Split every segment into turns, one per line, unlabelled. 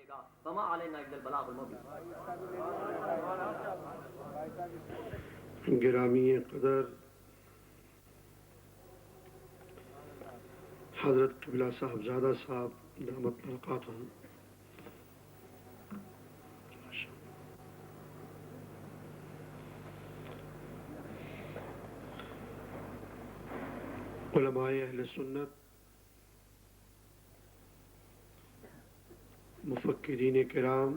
گا وما علینا الا البلاغ المبین۔
گرامی قدر حضرت قبلہ صاحبزادہ صاحب دامت برکاتہم، علماء اہل سنت، مفکرین کرام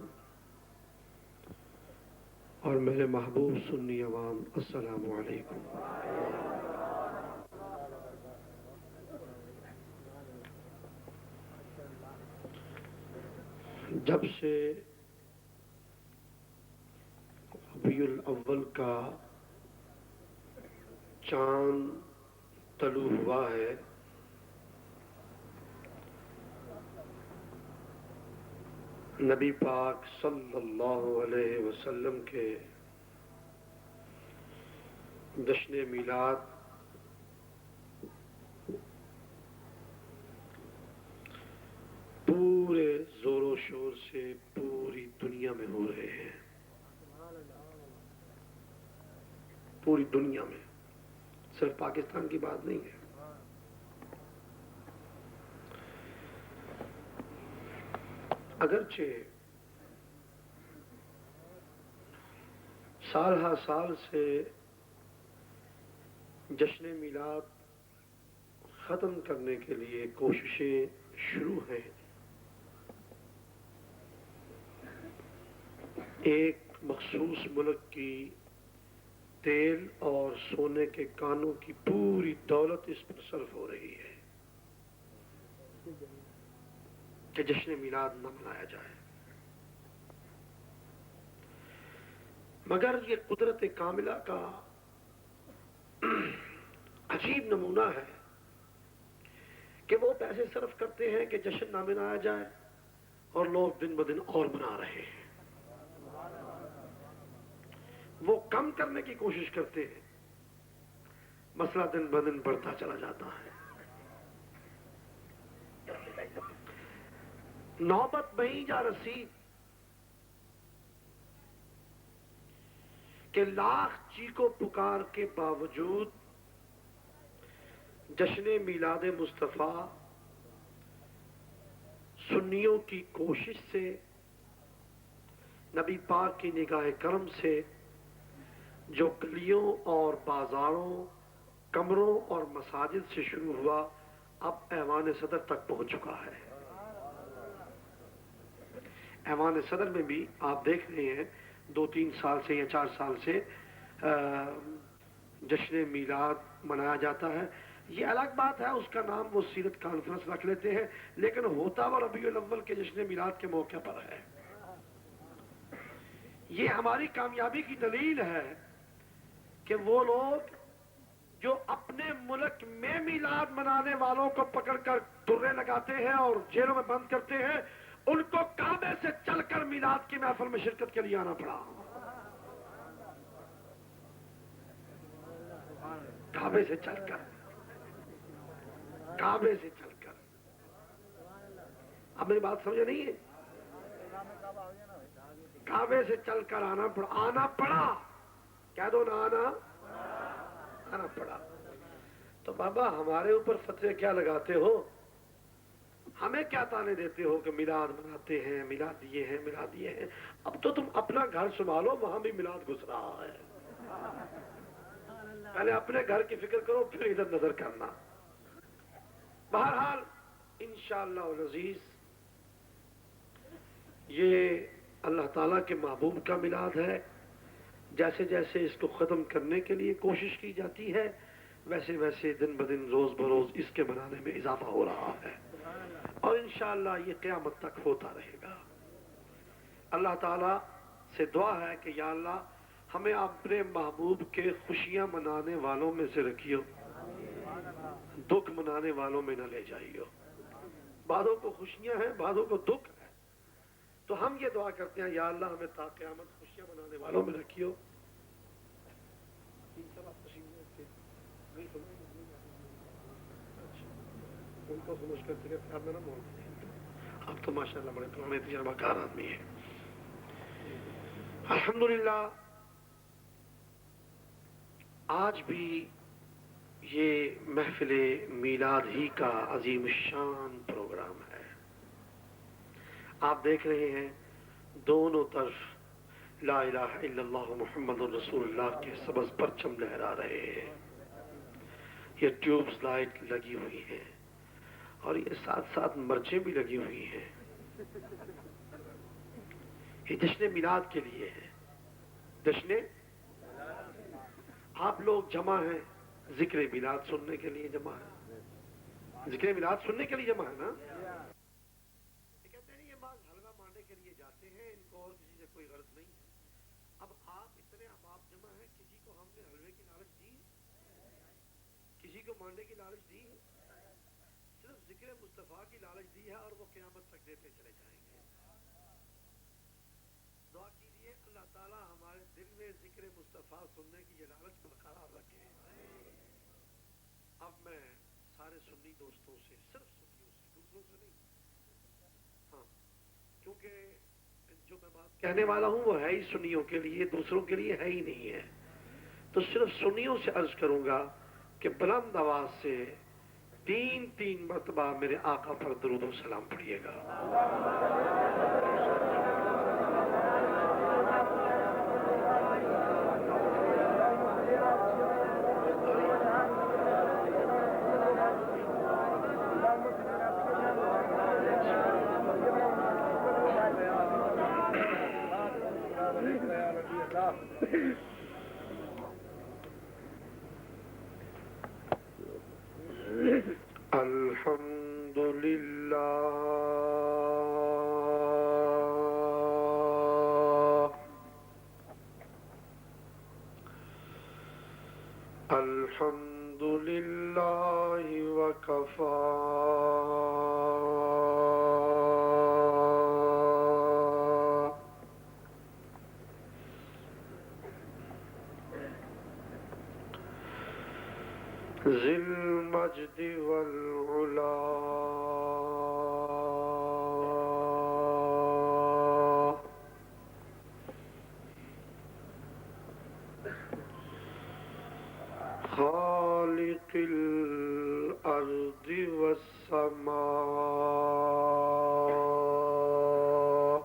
اور میرے محبوب سنی عوام، السلام علیکم۔ جب سے ربیع الاول کا چاند طلوع ہوا ہے، نبی پاک صلی اللہ علیہ وسلم کے جشن میلاد پورے زور و شور سے پوری دنیا میں ہو رہے ہیں، پوری دنیا میں، صرف پاکستان کی بات نہیں ہے۔ اگرچہ سال ہر سال سے جشن میلاد ختم کرنے کے لیے کوششیں شروع ہیں، ایک مخصوص ملک کی تیل اور سونے کے کانوں کی پوری دولت اس پر صرف ہو رہی ہے کہ جشن میلاد نہ منایا جائے، مگر یہ قدرت کاملہ کا عجیب نمونہ ہے کہ وہ پیسے صرف کرتے ہیں کہ جشن نہ منایا جائے اور لوگ دن بدن اور منا رہے ہیں، وہ کم کرنے کی کوشش کرتے ہیں، مسئلہ دن بدن بڑھتا چلا جاتا ہے۔ نوبت وہیں جا رسید کہ لاکھ چیخو پکار کے باوجود جشن میلاد مصطفیٰ سنیوں کی کوشش سے، نبی پاک کی نگاہ کرم سے، جو گلیوں اور بازاروں، کمروں اور مساجد سے شروع ہوا، اب ایوان صدر تک پہنچ چکا ہے۔ ایوان صدر میں بھی آپ دیکھ رہے ہیں 2-3 سال سے یا 4 سال سے جشن میلاد منایا جاتا ہے۔ یہ الگ بات ہے، اس کا نام وہ سیرت کانفرنس رکھ لیتے ہیں، لیکن ہوتا وہ ربیع الاول کے جشن میلاد کے موقع پر ہے۔ یہ ہماری کامیابی کی دلیل ہے کہ وہ لوگ جو اپنے ملک میں میلاد منانے والوں کو پکڑ کر درے لگاتے ہیں اور جیلوں میں بند کرتے ہیں، ان کو کعبے سے چل کر میلاد کی محفل میں شرکت کے لیے آنا پڑا، کعبے سے چل کر، کعبے سے چل کر۔ اب میری بات سمجھے نہیں ہے؟ کعبے سے چل کر آنا پڑا، کہہ دو نہ آنا پڑا۔ تو بابا ہمارے اوپر فتوے کیا لگاتے ہو؟ ہمیں کیا تانے دیتے ہو کہ میلاد مناتے ہیں، میلاد یہ ہیں، میلاد یہ ہیں؟ اب تو تم اپنا گھر سنبھالو، وہاں بھی میلاد گھس رہا ہے۔ پہلے اپنے گھر کی فکر کرو، پھر ادھر نظر کرنا۔ بہرحال انشاءاللہ العزیز یہ اللہ تعالیٰ کے محبوب کا میلاد ہے، جیسے جیسے اس کو ختم کرنے کے لیے کوشش کی جاتی ہے، ویسے ویسے دن بدن روز بروز اس کے منانے میں اضافہ ہو رہا ہے، اور انشاءاللہ یہ قیامت تک ہوتا رہے گا۔ اللہ تعالیٰ سے دعا ہے کہ یا اللہ ہمیں اپنے محبوب کے خوشیاں منانے والوں میں سے رکھیو، دکھ منانے والوں میں نہ لے جائیو۔ بعضوں کو خوشیاں ہیں، بعضوں کو دکھ ہے، تو ہم یہ دعا کرتے ہیں یا اللہ ہمیں تا قیامت خوشیاں منانے والوں میں رکھیو۔ ان کو سمجھ کر تیرے پیار میں نہ بول، اب آپ تو ماشاءاللہ بڑے پرانے تجربہ کار آدمی ہیں. الحمدللہ آج بھی یہ محفل میلاد ہی کا عظیم الشان پروگرام ہے. آپ دیکھ رہے ہیں دونوں طرف لا الہ الا اللہ محمد رسول اللہ کے سبز پرچم لہرا رہے ہیں. یہ ٹیوبز لائٹ لگی ہوئی ہیں اور یہ ساتھ ساتھ مرچیں بھی لگی ہوئی ہیں. یہ جشن میلاد کے لیے ہے. جشن آپ لوگ جمع ہیں ذکر میلاد سننے کے لیے جمع ہے. ذکر میلاد سننے کے لیے جمع ہے نا. یہ کہتے ہیں یہ بعض حلوہ ماننے کے لیے جاتے ہیں, ان کو اور کسی سے کوئی غرض نہیں ہے. اب آپ اتنے احباب جمع ہیں, کسی کو ہم نے حلوے کی لالچ دی, کسی کو ماننے کی لالچ دی, صرف ذکر مصطفیٰ کی لالچ دی ہے اور وہ قیامت تک دیتے چلے جائیں گے. دعا کیجئے اللہ تعالی ہمارے دل میں ذکر مصطفیٰ سننے کی یہ لالچ برقرار رکھے. اب میں سارے سنی دوستوں سے, صرف سنیوں سے, دوسروں سے نہیں, ہاں, کیونکہ جو میں بات کہنے والا ہوں وہ ہے ہی سنیوں کے لیے, دوسروں کے لیے ہے ہی نہیں ہے. تو صرف سنیوں سے عرض کروں گا کہ بلند آواز سے 3 مرتبہ میرے آقا پر درود و سلام پڑھیے گا. الحمد للہ وکفا ذی المجد والعلا خالق الارض والسماء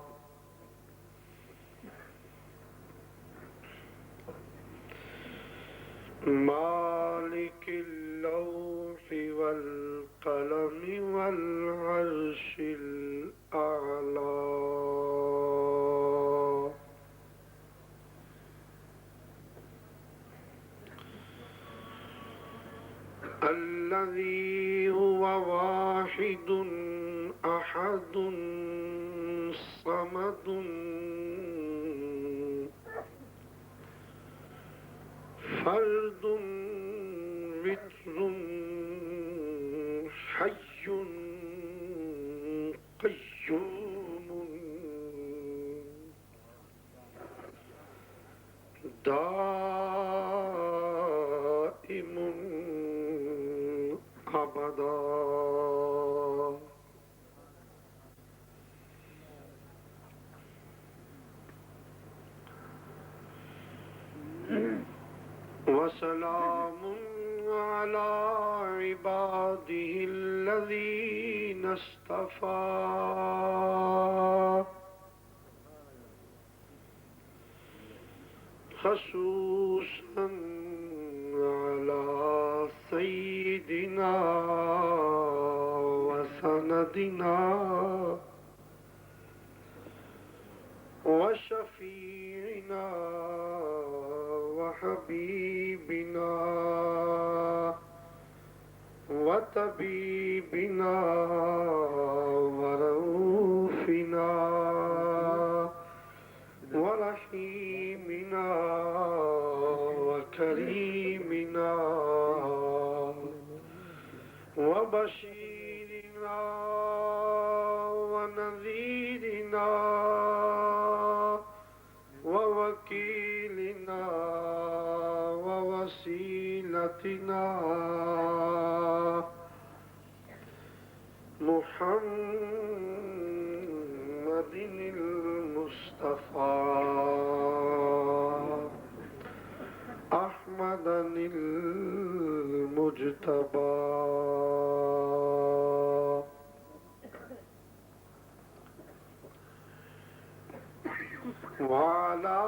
مالک اللوح والقلم والعرش الأعلى الذي هو واحد أحد صمد فرد وتر حي قيوم دائم أبدا وسلام على عباده الذين اصطفى خصوصا على سيدنا وسندنا وشفيعنا وحبيبنا وطبيبنا ورؤوفنا ورحيمنا وكريمنا وبشيرنا ونذيرنا ووكيلنا ووسيلتنا محمد المجتبى وعلى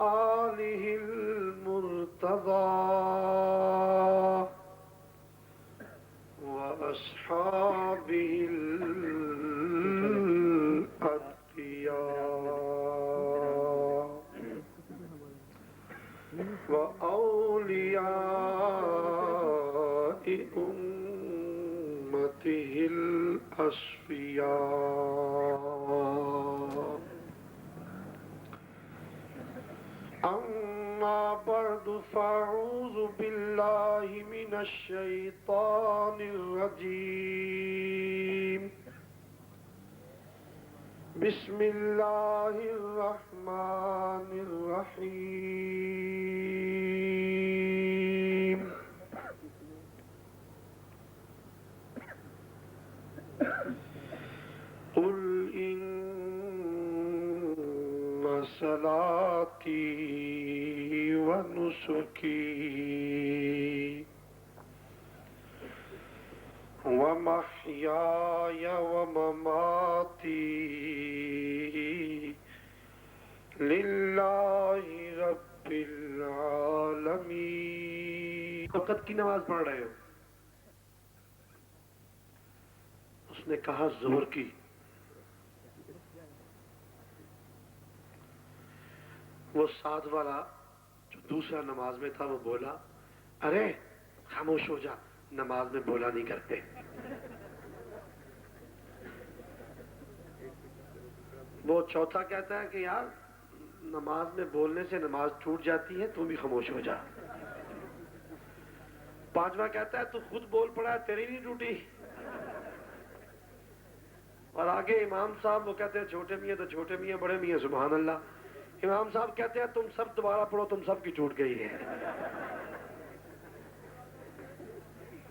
آله المرتضى وأصحابه الأتقياء وأولياء أمته الأصفياء أما بعد فأعوذ بالله من الشيطان الرجيم بسم الله الرحمن الرحيم قل إن صلاتي ونسكي ومحياي ومماتي للہ رب العالمین. وقت کی نماز پڑھ رہے ہو؟ اس نے کہا ظہر کی. وہ ساتھ والا جو دوسرا نماز میں تھا وہ بولا ارے خاموش ہو جا، نماز میں بولا نہیں کرتے. وہ چوتھا کہتا ہے کہ یار نماز میں بولنے سے نماز ٹوٹ جاتی ہے، تم بھی خاموش ہو جا. پانچواں کہتا ہے تو خود بول پڑا ہے، تیری نہیں ٹوٹی. اور آگے امام صاحب وہ کہتے ہیں چھوٹے میاں تو چھوٹے میاں، بڑے میاں سبحان اللہ. امام صاحب کہتے ہیں تم سب دوبارہ پڑھو، تم سب کی ٹوٹ گئی ہے.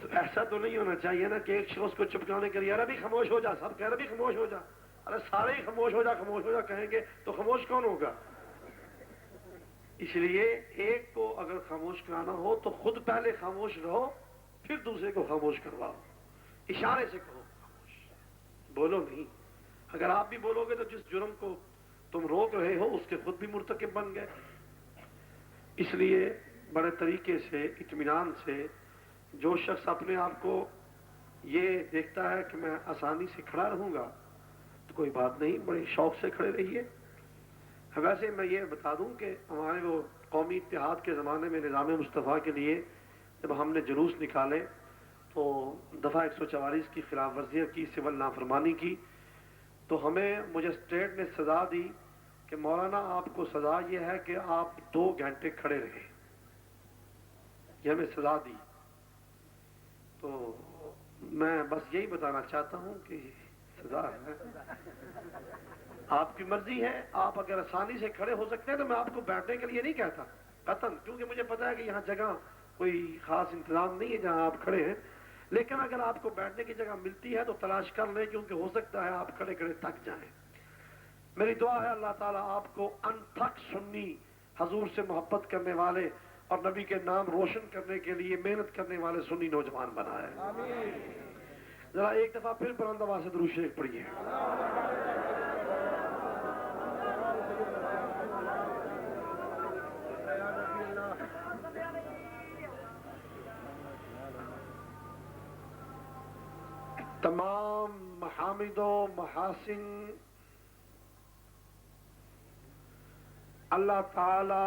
تو ایسا تو نہیں ہونا چاہیے نا کہ ایک شخص کو چپکانے کے لیے یار ابھی خاموش ہو جا، سب کہہ رہے ابھی خاموش ہو جا. ارے سارے ہی خاموش ہو جا خاموش ہو جا کہیں گے تو خاموش کون ہوگا؟ اس لیے ایک کو اگر خاموش کرانا ہو تو خود پہلے خاموش رہو، پھر دوسرے کو خاموش کرواؤ. اشارے سے کہو خاموش، بولو نہیں. اگر آپ بھی بولو گے تو جس جرم کو تم روک رہے ہو اس کے خود بھی مرتکب بن گئے. اس لیے بڑے طریقے سے اطمینان سے جو شخص اپنے آپ کو یہ دیکھتا ہے کہ میں آسانی سے کھڑا رہوں گا تو کوئی بات نہیں، بڑے شوق سے کھڑے رہیے. ویسے میں یہ بتا دوں کہ ہمارے وہ قومی اتحاد کے زمانے میں نظام مصطفیٰ کے لیے جب ہم نے جلوس نکالے تو دفعہ 144 کی خلاف ورزی کی، سول نافرمانی کی، تو مجھے اسٹیٹ نے سزا دی کہ مولانا آپ کو سزا یہ ہے کہ آپ 2 گھنٹے کھڑے رہے. یہ ہمیں سزا دی. تو میں بس یہی بتانا چاہتا ہوں کہ سزا ہے، آپ کی مرضی ہے. آپ اگر آسانی سے کھڑے ہو سکتے ہیں تو میں آپ کو بیٹھنے کے لیے نہیں کہتا قطعاً، کیونکہ مجھے پتا ہے کہ یہاں جگہ کوئی خاص انتظام نہیں ہے جہاں آپ کھڑے ہیں. لیکن اگر آپ کو بیٹھنے کی جگہ ملتی ہے تو تلاش کر لیں، کیونکہ ہو سکتا ہے آپ کھڑے کھڑے تھک جائیں. میری دعا ہے اللہ تعالیٰ آپ کو انتھک سنی، حضور سے محبت کرنے والے اور نبی کے نام روشن کرنے کے لیے محنت کرنے والے سنی نوجوان بنائے. ذرا ایک دفعہ پھر بلند آواز سے درود شریف پڑھیے. تمام محامد و محاسن اللہ تعالی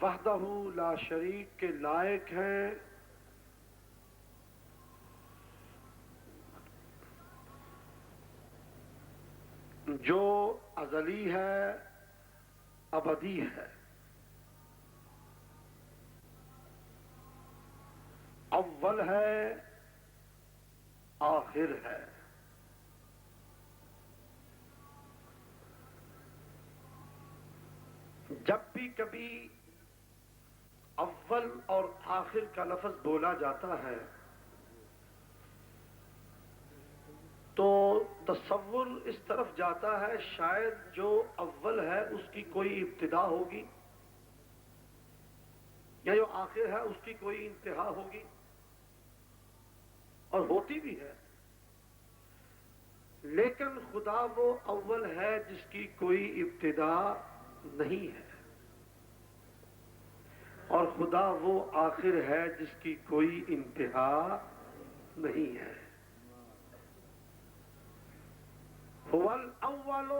وحدہ لا شریک کے لائق ہیں. جو ازلی ہے، ابدی ہے، اول ہے، آخر ہے. جب بھی کبھی اول اور آخر کا لفظ بولا جاتا ہے تو تصور اس طرف جاتا ہے شاید جو اول ہے اس کی کوئی ابتدا ہوگی یا جو آخر ہے اس کی کوئی انتہا ہوگی؟ اور ہوتی بھی ہے، لیکن خدا وہ اول ہے جس کی کوئی ابتدا نہیں ہے، اور خدا وہ آخر ہے جس کی کوئی انتہا نہیں ہے۔ هو الاول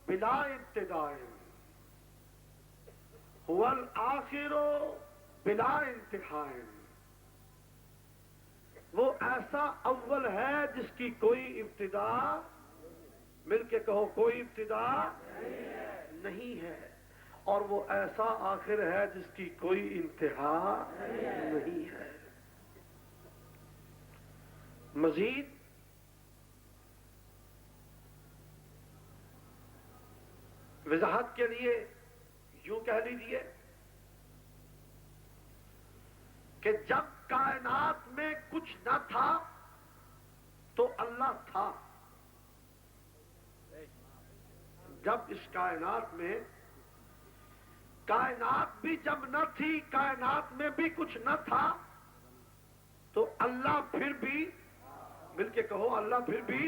بلا ابتداء، هو الآخر بلا انتہاء، وہ ایسا اول ہے جس کی کوئی ابتدا، مل کے کہو کوئی ابتدا نہیں ہے، اور وہ ایسا آخر ہے جس کی کوئی انتہا نہیں ہے۔ مزید وضاحت کے لیے یوں کہہ لیجیے کہ جب کائنات میں کچھ نہ تھا تو اللہ تھا۔ جب اس کائنات میں، کائنات بھی جب نہ تھی، کائنات میں بھی کچھ نہ تھا، تو اللہ پھر بھی، مل کے کہو اللہ پھر بھی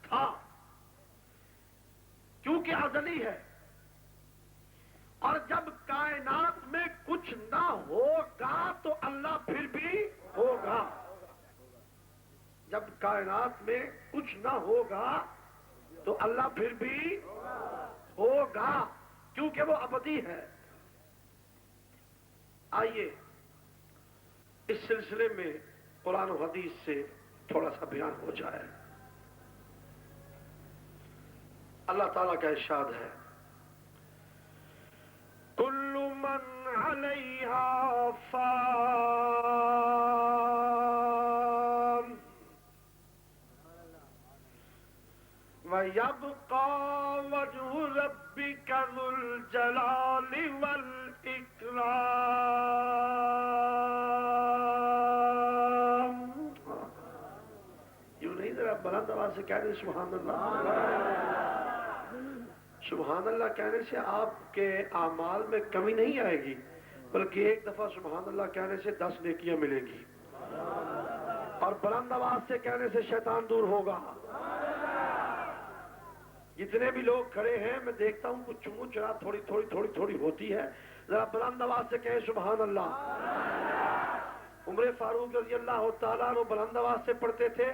تھا، کیونکہ ازلی ہے۔ اور جب کائنات میں کچھ نہ ہوگا تو اللہ پھر بھی ہوگا۔ جب کائنات میں کچھ نہ ہوگا تو اللہ پھر بھی ہوگا، کیونکہ وہ ابدی ہے۔ آئیے اس سلسلے میں قرآن و حدیث سے تھوڑا سا بیان ہو جائے۔ اللہ تعالیٰ کا ارشاد ہے، کل من علیہا فان وَيَبْقَى وَجْهُ رَبِّكَ ذُو الْجَلَالِ وَالْإِكْرَامِ۔ یوں نہیں، ذرا بلند آواز سے کہہ دیں سبحان اللہ۔ سبحان اللہ کہنے سے آپ کے اعمال میں کمی نہیں آئے گی، بلکہ ایک دفعہ سبحان اللہ کہنے سے 10 نیکیاں ملیں گی، اور بلند آواز سے کہنے سے شیطان دور ہوگا۔ جتنے بھی لوگ کھڑے ہیں میں دیکھتا ہوں کچھ چمو چرا تھوڑی ہوتی ہے، ذرا بلند آواز سے کہیں سبحان اللہ۔ عمر فاروق رضی اللہ تعالیٰ عنہ بلند آواز سے پڑھتے تھے۔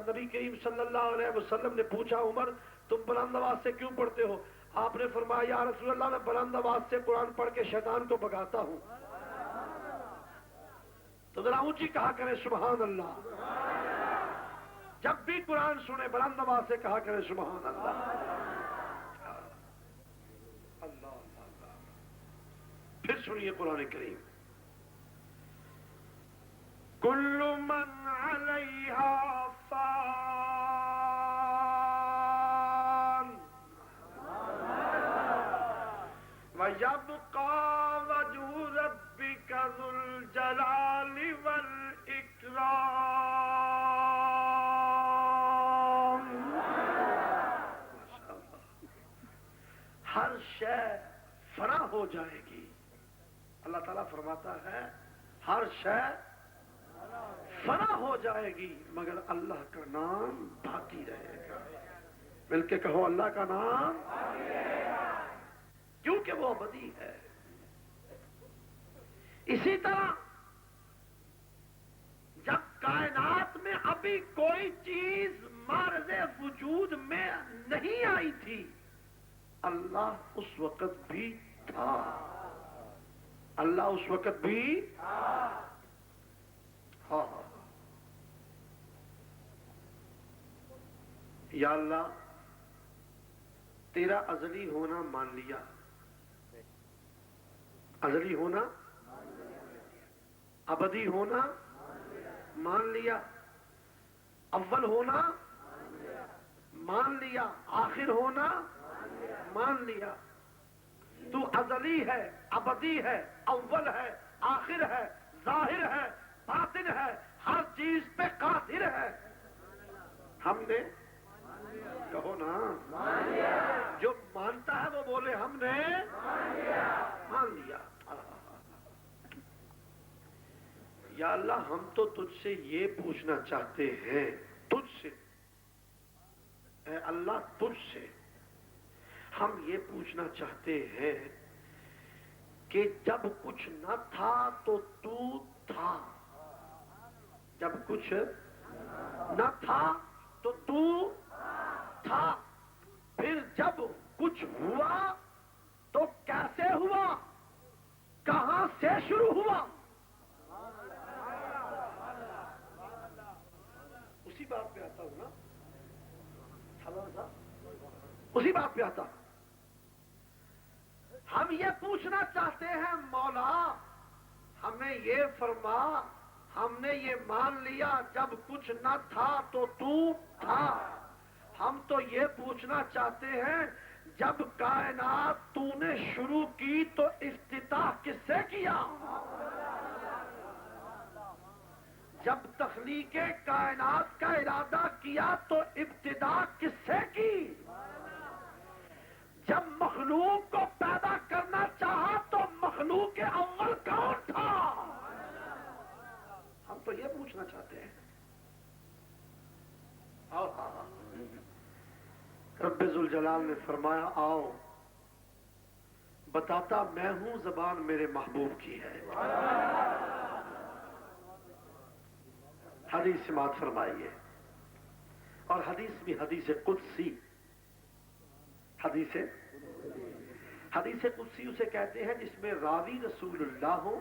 نبی کریم صلی اللہ علیہ وسلم نے پوچھا، عمر تم بلند آواز سے کیوں پڑھتے ہو؟ آپ نے فرمایا، یا رسول اللہ میں بلند آواز سے قرآن پڑھ کے شیطان کو بھگاتا ہوں۔ تو ذرا اونچی کہا کریں سبحان اللہ۔ جب بھی قرآن سنے بلند آواز سے کہا کریں سبحان اللہ۔ اللہ اللہ۔ پھر سنیے قرآن کریم، کل من علیہا فان وَيَبْقَى وَجْهُ رَبِّكَ ذُو الْجَلَالِ وَالْإِكْرَامِ۔ ہر شے فنا ہو جائے گی، اللہ تعالیٰ فرماتا ہے ہر شے فنا ہو جائے گی مگر اللہ کا نام باقی رہے گا۔ مل کے کہو اللہ کا نام باقی رہے گا، کیونکہ وہ ابدی ہے۔ اسی طرح جب کائنات میں ابھی کوئی چیز معرض وجود میں نہیں آئی تھی، اللہ اس وقت بھی تھا۔ اللہ اس وقت بھی ہاں۔ یا اللہ تیرا ازلی ہونا مان لیا، ازلی ہونا، ابدی ہونا مان لیا، اول ہونا مان لیا، آخر ہونا مان لیا۔ تو ازلی ہے، ابدی ہے، اول ہے، آخر ہے، ظاہر ہے، باطن ہے، ہر چیز پہ قادر ہے۔ ہم نے کہو نا، جو مانتا ہے وہ بولے ہم نے مان لیا۔ یا اللہ ہم تو تجھ سے یہ پوچھنا چاہتے ہیں، تجھ سے، اے اللہ تجھ سے ہم یہ پوچھنا چاہتے ہیں کہ جب کچھ نہ تھا تو تو تھا، جب کچھ نہ تھا تو تو تھا، پھر جب کچھ ہوا تو کیسے ہوا، کہاں سے شروع ہوا؟ اسی بات پہ آتا ہوں نا، اسی بات پہ آتا ہوں۔ ہم یہ پوچھنا چاہتے ہیں مولا ہمیں یہ فرما، ہم نے یہ مان لیا جب کچھ نہ تھا تو تھا، ہم تو یہ پوچھنا چاہتے ہیں جب کائنات تو نے شروع کی تو افتتاح کس سے کیا؟ جب تخلیق کائنات کا ارادہ کیا تو ابتدا کس سے کی؟ جب مخلوق کو پیدا کرنا چاہا تو مخلوق اول کون تھا؟ ہم تو یہ پوچھنا چاہتے ہیں۔ آؤ رب ذوالجلال نے فرمایا آؤ بتاتا میں ہوں زبان میرے محبوب کی ہے۔ حدیث سماعت فرمائیے، اور حدیث بھی حدیث قدسی، حدیث قدسی اسے کہتے ہیں جس میں راوی رسول اللہ ہو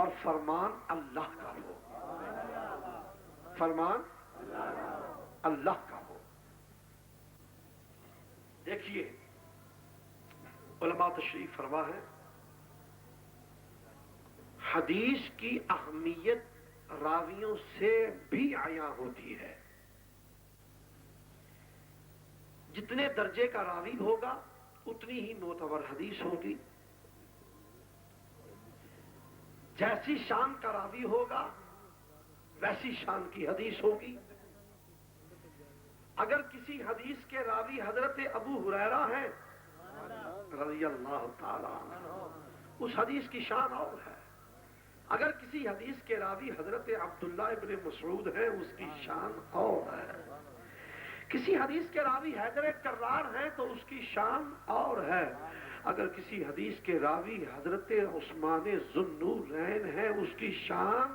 اور فرمان اللہ کا ہو، فرمان اللہ کا ہو۔ دیکھیے علماء تشریف فرما ہے، حدیث کی اہمیت راویوں سے بھی عیاں ہوتی ہے۔ جتنے درجے کا راوی ہوگا اتنی ہی معتبر حدیث ہوگی، جیسی شان کا راوی ہوگا ویسی شان کی حدیث ہوگی۔ اگر کسی حدیث کے راوی حضرت ابو ہریرہ ہیں رضی اللہ تعالی عنہ، اس حدیث کی شان اور ہے۔ اگر کسی حدیث کے راوی حضرت عبداللہ ابن مسعود ہیں اس کی شان اور ہے۔ کسی حدیث کے راوی حیدر کرار ہیں تو اس کی شان اور ہے۔ اگر کسی حدیث کے راوی حضرت عثمان ذوالنورین ہیں اس کی شان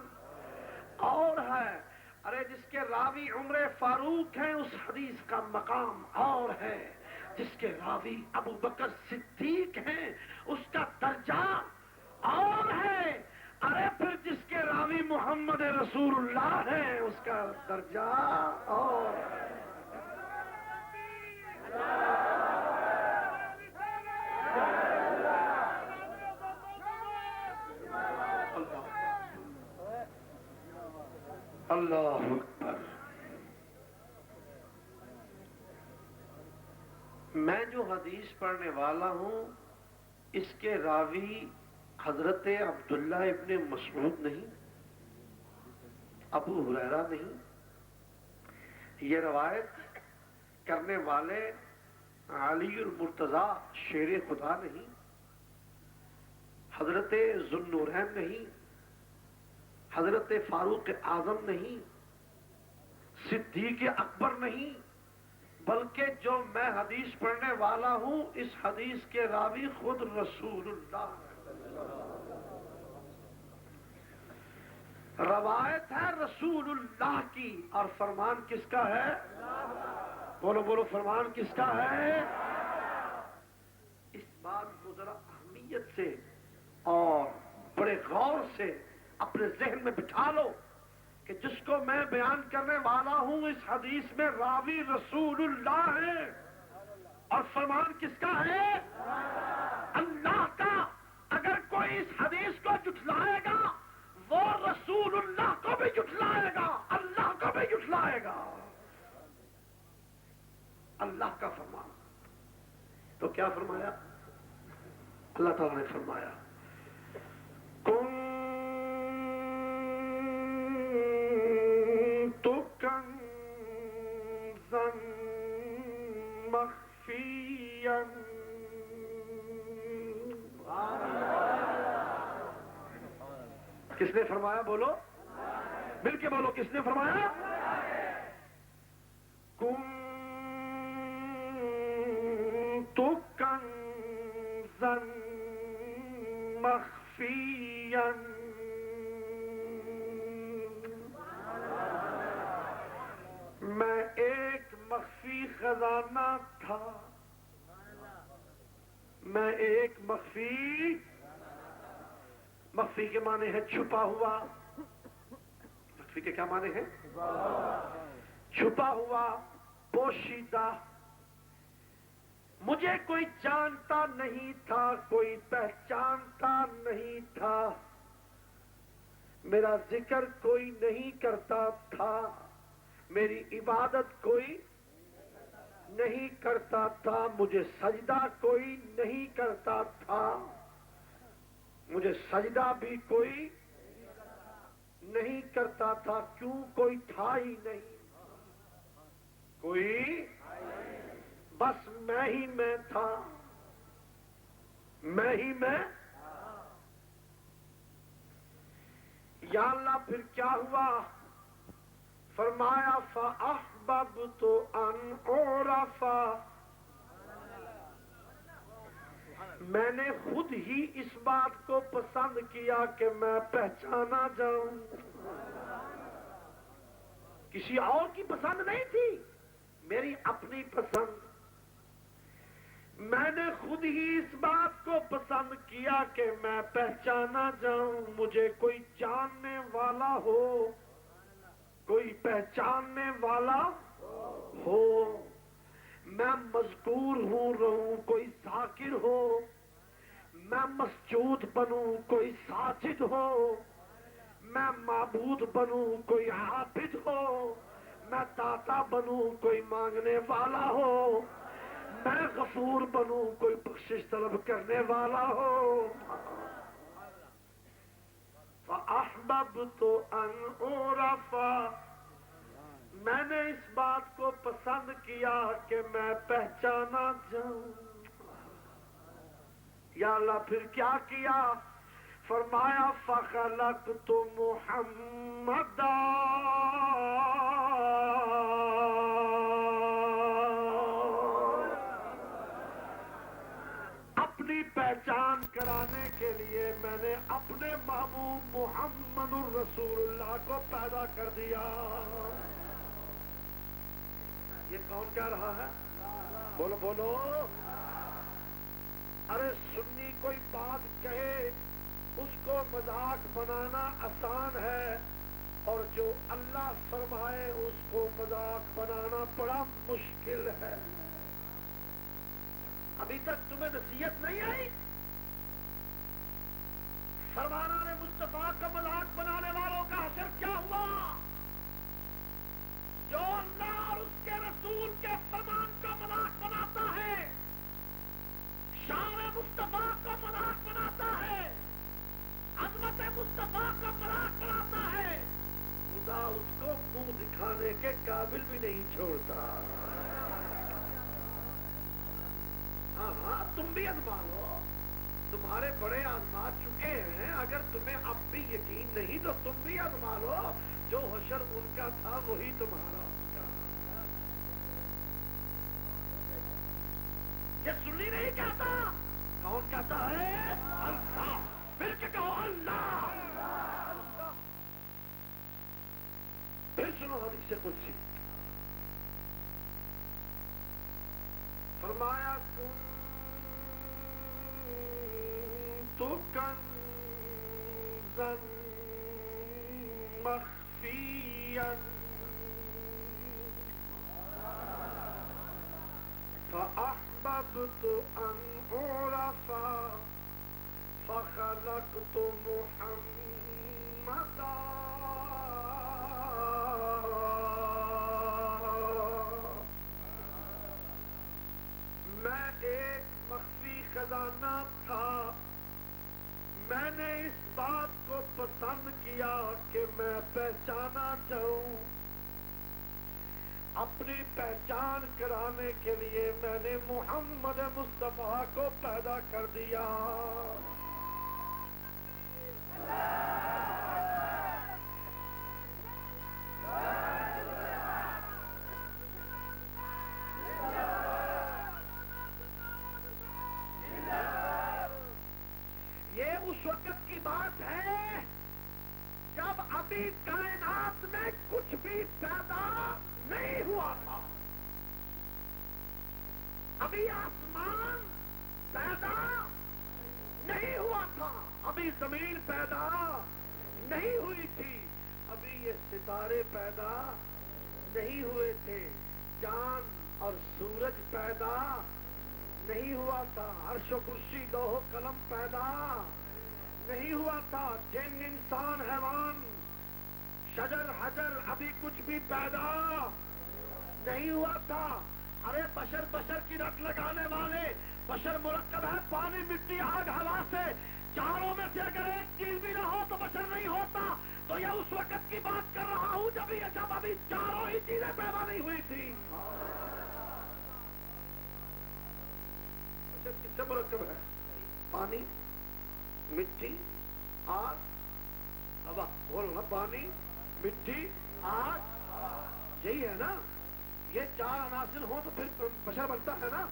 اور ہے۔ ارے جس کے راوی عمر فاروق ہیں اس حدیث کا مقام اور ہے۔ جس کے راوی ابو بکر صدیق ہیں اس کا درجہ اور ہے۔ ارے پھر جس کے راوی محمد رسول اللہ ہیں اس کا درجہ اور ہے۔ اللہ اکبر۔ میں جو حدیث پڑھنے والا ہوں اس کے راوی حضرت عبداللہ ابن مسعود نہیں، ابو ہریرہ نہیں، یہ روایت کرنے والے علی المرتضیٰ شیر خدا نہیں، حضرت ذوالنورین نہیں، حضرت فاروق اعظم نہیں، صدیق اکبر نہیں، بلکہ جو میں حدیث پڑھنے والا ہوں اس حدیث کے راوی خود رسول اللہ ہے۔ روایت ہے رسول اللہ کی اور فرمان کس کا ہے؟ بولو بولو، فرمان کس کا ہے؟ اس بات کو ذرا اہمیت سے اور بڑے غور سے اپنے ذہن میں بٹھا لو کہ جس کو میں بیان کرنے والا ہوں اس حدیث میں راوی رسول اللہ ہے اور فرمان کس کا ہے؟ اللہ کا۔ اگر کوئی اس حدیث کو جھٹلائے گا وہ رسول اللہ کو بھی جھٹلائے گا، اللہ کو بھی جھٹلائے گا۔ اللہ کا فرمان تو کیا فرمایا؟ اللہ تعالیٰ نے فرمایا کنت کنزا مخفیا کس نے فرمایا؟ بولو مل کے بولو، کس نے فرمایا؟ کنت کنزا مخفیا، میں ایک مخفی خزانہ تھا، میں ایک مخفی کے معنی ہے چھپا ہوا، مخفی کے کیا معنی ہے؟ چھپا ہوا، پوشیدہ، مجھے کوئی جانتا نہیں تھا، کوئی پہچانتا نہیں تھا، میرا ذکر کوئی نہیں کرتا تھا، میری عبادت کوئی نہیں کرتا تھا، مجھے سجدہ کوئی نہیں کرتا تھا، مجھے سجدہ بھی کوئی نہیں کرتا تھا، کیوں؟ کوئی تھا ہی نہیں، کوئی، بس میں ہی میں تھا، میں ہی میں۔ یا اللہ پھر کیا ہوا؟ فرمایا فَأَحْبَبْتُ أَنْ أُعْرَفَ، میں نے خود ہی اس بات کو پسند کیا کہ میں پہچانا جاؤں، کسی اور کی پسند نہیں تھی، میری اپنی پسند، میں نے خود ہی اس بات کو پسند کیا کہ میں پہچانا جاؤں، مجھے کوئی جاننے والا ہو، کوئی پہچاننے والا ہو، میں مذکور ہوں رہوں، کوئی ذاکر ہو، میں مسجود بنوں، کوئی ساجد ہو، میں معبود بنوں، کوئی عابد ہو، میں داتا بنوں، کوئی مانگنے والا ہو، میں غفور بنوں، کوئی بخشش طلب کرنے والا ہو۔ فَأَحْبَبْتُ أَنْ أُعْرَفَ، میں نے اس بات کو پسند کیا کہ میں پہچانا جاؤں۔ یا اللہ پھر کیا کیا؟ فرمایا فَخَلَقْتُ مُحَمَّدًا، اپنی پہچان کرانے کے لیے میں نے اپنے محبوب محمد الرسول اللہ کو پیدا کر دیا۔ یہ کون کہہ رہا ہے؟ بولو بولو۔ ارے سنی کوئی بات کہے اس کو مذاق بنانا آسان ہے، اور جو اللہ فرمائے اس کو مذاق بنانا بڑا مشکل ہے۔ ابھی تک تمہیں نصیحت نہیں آئی؟ سروران مصطفیٰ کا مذاق بنانے والوں کا حشر کیا ہوا؟ جو اللہ اور اس کے رسول کے فرمان کا مذاق بناتا ہے، شان مصطفیٰ کا مذاق بناتا ہے، عظمت مصطفیٰ کا مذاق بناتا ہے، خدا اس کو منہ دکھانے کے قابل بھی نہیں چھوڑتا۔ ہاں ہاں تم بھی آزما لو، تمہارے بڑے آزما چکے ہیں، اگر تمہیں اب بھی یقین نہیں تو تم بھی آزما لو، جو حشر ان کا تھا وہی تمہارا ہوگا۔ یہ سنی نہیں کہتا؟ کون کہتا ہے؟ اللہ۔ پھر کے کہو اللہ۔ پھر سنو حدیث قدسی، فرمایا کنت کنزا مخفیا فأحببت أن أعرف فخلقت محمدا۔ میں ایک مخفی خزانہ تھا، میں نے اس بات کو پسند کیا کہ میں پہچانا جاؤں، اپنی پہچان کرانے کے لیے میں نے محمد مصطفیٰ کو پیدا کر دیا۔ اس وقت کی بات ہے جب ابھی کائنات میں کچھ بھی پیدا نہیں ہوا تھا. ابھی آسمان پیدا نہیں ہوا تھا, ابھی زمین پیدا نہیں ہوئی تھی, ابھی یہ ستارے پیدا نہیں ہوئے تھے, چاند اور سورج پیدا نہیں ہوا تھا, عرش و کرسی لوح و قلم پیدا نہیں ہوا تھا, جن انسان حیوان شجر حجر ابھی کچھ بھی پیدا نہیں ہوا تھا. ارے بشر بشر کی رٹ لگانے والے, بشر مرکب ہے پانی مٹی آگ ہوا سے, چاروں میں سے اگر ایک چیز بھی نہ ہو تو بشر نہیں ہوتا. تو یہ اس وقت کی بات کر رہا ہوں جب ابھی چاروں ہی چیزیں پیدا نہیں ہوئی تھی. بشر کس سے مرکب ہے؟ پانی مٹی آگ ہوا. بولو نا, پانی مٹی آگ, یہی ہے نا. یہ چار عناصر ہوں تو پھر بشر بنتا ہے نا.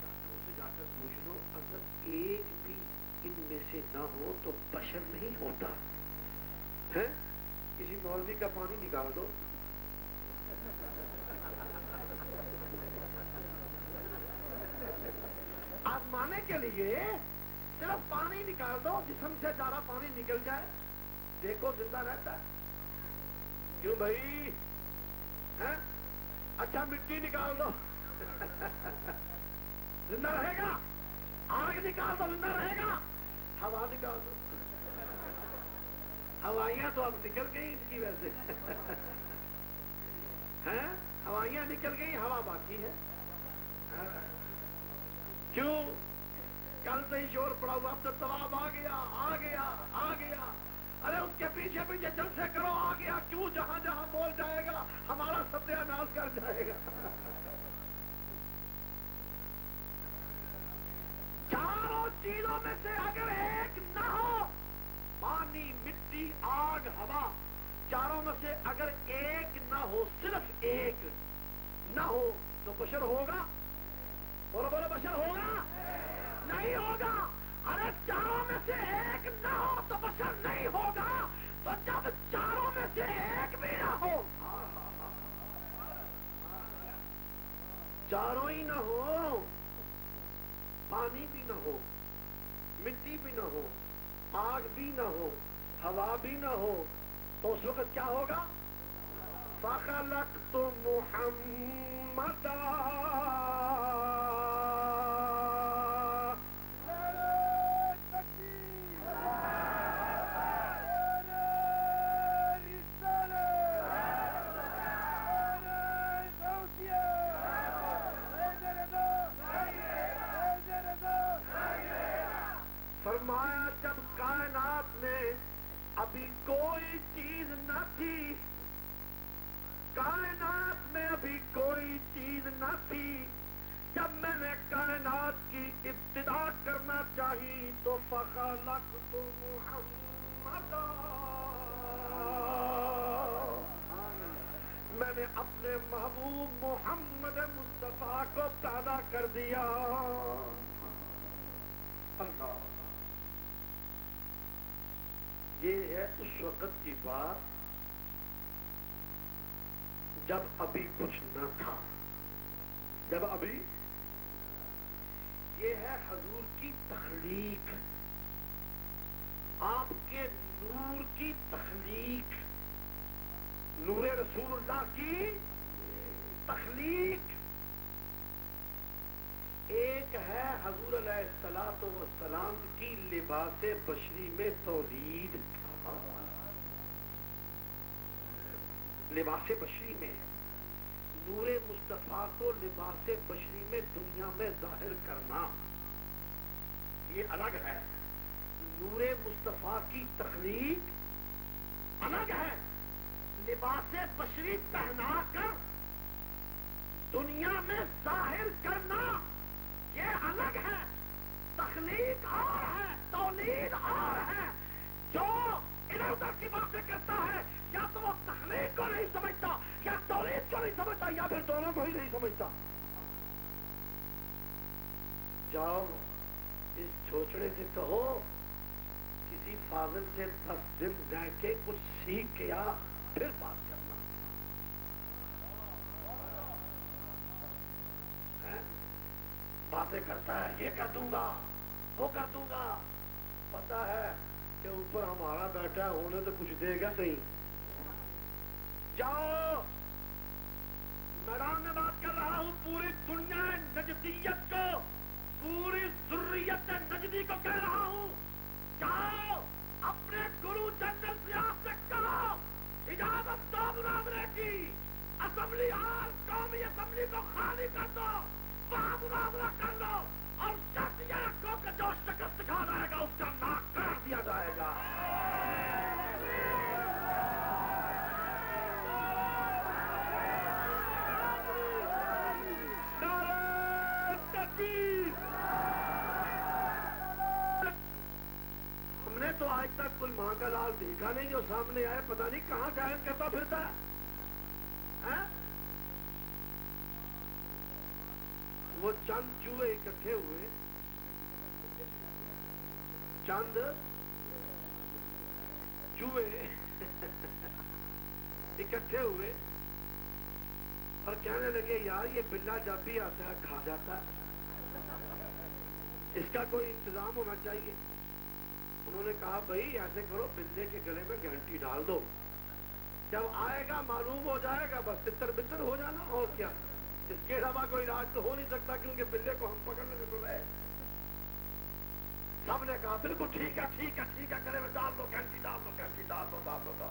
ڈاکٹروں سے جا کر پوچھ لو, اگر ایک بھی ان میں سے نہ ہو تو بشر نہیں ہوتا ہے. کسی مولوی کا پانی نکال دو, آزمانے کے لیے صرف پانی نکال دو, جسم سے سارا پانی نکل جائے, دیکھو زندہ رہتا ہے. کیوں بھائی؟ اچھا مٹی نکال دو زندہ رہے گا. آگ نکال دو زندہ رہے گا. ہوا نکال دو, ہوائیاں تو اب نکل گئی ان کی وجہ سے ہوائیاں نکل گئی, ہوا باقی ہے. کیوں؟ کل سے ہی شور پڑا ہوا, اب تو طواب آ گیا آ گیا آ گیا. ارے اس کے پیچھے پیچھے جلسے کرو, آ گیا کیوں؟ جہاں جہاں بول جائے گا ہمارا ستیہ ناش کر جائے گا. چاروں چیزوں میں سے اگر ایک نہ ہو, پانی مٹی آگ ہوا, چاروں میں سے اگر ایک نہ ہو, صرف ایک نہ ہو تو بشر ہوگا؟ بولو بولو, بشر ہوگا؟ نہیں ہوگا. ارے چاروں میں سے ایک نہ ہو تو بشر نہیں ہوگا. تو جب چاروں میں سے ایک بھی نہ ہو, چاروں ہی نہ ہو, پانی بھی نہ ہو, مٹی بھی نہ ہو, آگ بھی نہ ہو, ہوا بھی نہ ہو, تو اس وقت کیا ہوگا؟ فَخَلَقْتُ مُحَمَّدًا. فرمایا جب کائنات میں ابھی کوئی چیز نہ تھی, کائنات میں ابھی کوئی چیز نہ تھی, جب میں نے کائنات کی ابتدا کرنا چاہی تو فخلقت محمدا, میں نے اپنے محبوب محمد مصطفیٰ کو پیدا کر دیا. اللہ, یہ ہے اس وقت کی بات جب ابھی کچھ نہ تھا, جب ابھی. یہ ہے حضور کی تخلیق, آپ کے نور کی تخلیق, نور رسول اللہ کی تخلیق. ایک ہے حضور علیہ الصلوۃ والسلام کی لباس بشری میں تولید, لباس بشری میں نور مصطفیٰ کو لباس بشری میں دنیا میں ظاہر کرنا, یہ الگ ہے. نور مصطفیٰ کی تخلیق الگ ہے, لباس بشری پہنا کر دنیا میں ظاہر کرنا یہ الگ ہے. تخلیق اور ہے, تولید اور ہے. جو ادھر ادھر کی باتیں کرتا ہے یا تو وہ تخلیق کو نہیں سمجھتا یا تولید کو نہیں سمجھتا یا پھر دونوں کو ہی نہیں سمجھتا. جاؤ اس چھوچڑے سے کہو فاضل سے 10 دن رہ کے کچھ سیکھ کے آ، پھر بات کرنا ہے؟ باتیں کرتا ہے، یہ کر دوں گا وہ کر دوں گا، پتا ہے کہ اوپر ہمارا بیٹھا ہونے تو کچھ دے گا نہیں. جاؤ، میدان میں بات کر رہا ہوں پوری دنیا نجدیت کو، پوری ذریت نجدی کو کہہ رہا ہوں، جاؤ اپنے گرو جنرل سیاف سے کہو اجازت دو مناظرے کی، اسمبلی ہال قومی اسمبلی کو خالی کر دو، وہاں مناظرہ کر لو، اور شرط یہ رکھو کہ جو شکست کھا جائے گا اس کا ناک کاٹ دیا جائے گا. ہم نے تو آج تک کوئی ماں کا لال دیکھا نہیں جو سامنے آئے پتہ نہیں کہاں گائن کرتا پھرتا ہے. وہ چند چوہے اکٹھے ہوئے، چند چوہے اکٹھے ہوئے اور کہنے لگے یار یہ بلا جب بھی آتا ہے کھا جاتا ہے، اس کا کوئی انتظام ہونا چاہیے. انہوں نے کہا بھائی ایسے کرو، بلے کے گلے میں گھنٹی ڈال دو، جب آئے گا معلوم ہو جائے گا، بس تتر بتر ہو جانا، اور کیا. اس کے علاوہ کوئی علاج تو ہو نہیں سکتا کیونکہ بلے کو ہم پکڑنے میں تو رہے. سب نے کہا بالکل ٹھیک ہے ٹھیک ہے ٹھیک ہے، گلے میں ڈال دو گھنٹی، ڈال دو گھنٹی، ڈال دو ڈال دو.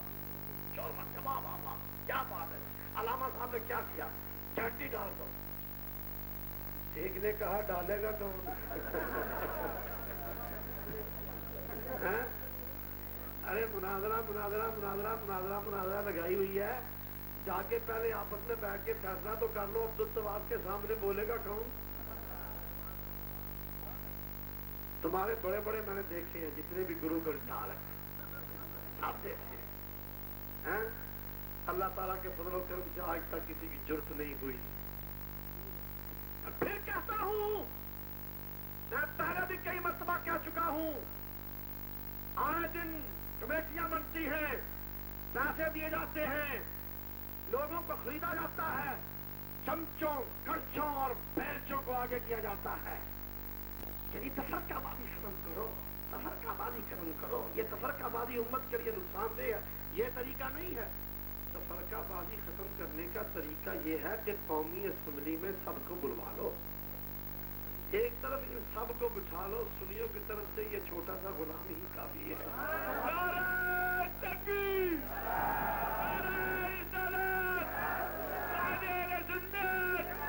شور مت واہ واہ واہ کیا بات ہے، علامہ صاحب نے کیا کیا، گھنٹی ڈال دو. ایک نے کہا ڈالے گا کون؟ ارے مناظرہ مناظرہ مناظرہ مناظرہ مناظرہ لگائی ہوئی ہے، جا کے پہلے آپس میں بیٹھ کے فیصلہ تو کر لو. عبدالتواب کے سامنے بولے گا کون؟ تمہارے بڑے بڑے میں نے دیکھے ہیں جتنے بھی گرو گرجدار ہیں، آپ دیکھتے ہیں. اللہ تعالیٰ کے فضل و کرم سے آج تک کسی کی جرت نہیں ہوئی. پھر کہتا ہوں، میں پہلے بھی کئی مرتبہ کہہ چکا ہوں، آئے دن کمیٹیاں بنتی ہیں، پیسے دیے جاتے ہیں، لوگوں کو خریدا جاتا ہے، چمچوں کرچوں اور بیلچوں کو آگے کیا جاتا ہے. یعنی تفرقہ بازی ختم کرو، تفرقہ بازی ختم کرو. یہ تفرقہ بازی امت کے لیے نقصان دہ ہے، یہ طریقہ نہیں ہے. تفرقہ بازی ختم کرنے کا طریقہ یہ ہے کہ قومی اسمبلی میں سب کو بلوا لو، ایک طرف ان سب کو بٹھا لو، سنیوں کی طرف سے یہ چھوٹا سا غلام ہی کافی ہے. نعرہ تکبیر، نعرہ رسالت، نعرہ سنت.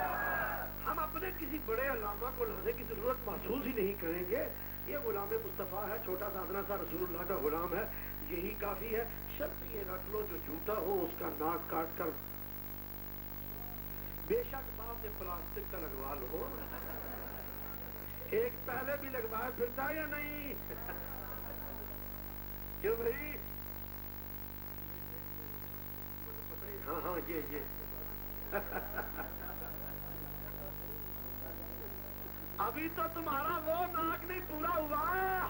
ہم اپنے کسی بڑے علامہ کو لانے کی ضرورت محسوس ہی نہیں کریں گے. یہ غلام مصطفیٰ ہے، چھوٹا سا ادنا سا رسول اللہ کا غلام ہے، یہی کافی ہے. شرط یہ رکھ لو جو جھوٹا ہو اس کا ناک کاٹ کر، بے شک بعد میں پلاسٹک کا لگوا لو. ایک پہلے بھی لگوایا پھرتا یا نہیں؟ کیوں بھائی؟ ہاں ہاں یہ ابھی تو تمہارا وہ ناک نہیں پورا ہوا،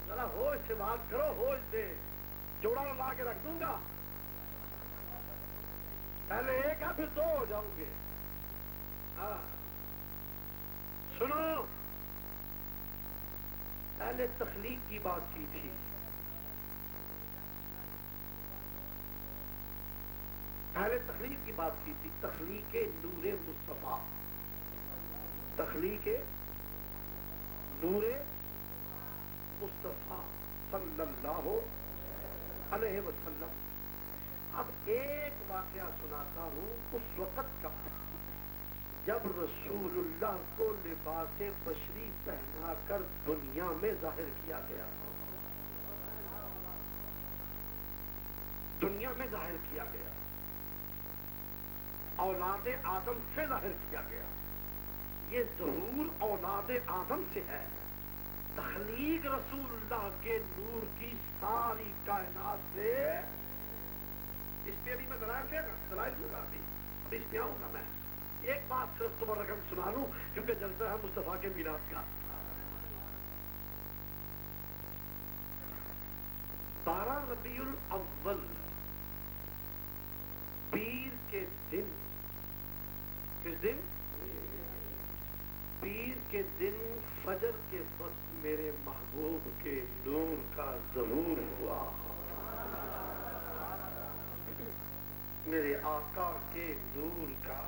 ذرا ہوش سے بات کرو، ہوش سے. جوڑا لا کے رکھ دوں گا، پہلے ایک ہے پھر دو ہو جاؤں گے. ہاں سنو، پہلے تخلیق کی بات کی تھی، پہلے تخلیق کی بات کی تھی، تخلیق نور مصطفیٰ، تخلیق نور مصطفیٰ صلی اللہ علیہ وسلم. اب ایک واقعہ سناتا ہوں اس وقت کا جب رسول اللہ کو لباس بشری پہنا کر دنیا میں ظاہر کیا گیا، دنیا میں ظاہر کیا گیا، اولاد آدم سے ظاہر کیا گیا. یہ ظہور اولاد آدم سے ہے. تخلیق رسول اللہ کے نور کی ساری کائنات سے. اس پہ ابھی میں دلائل دوں گا، ابھی اس پہ آؤں گا. میں ایک بات صرف تمہیں رقم سنا لوں کیونکہ جلسہ ہے مصطفیٰ کے میلاد کا. 12 ربیع الاول پیر کے دن، کس دن؟ پیر کے دن فجر کے وقت میرے محبوب کے نور کا ظہور ہوا، میرے آقا کے نور کا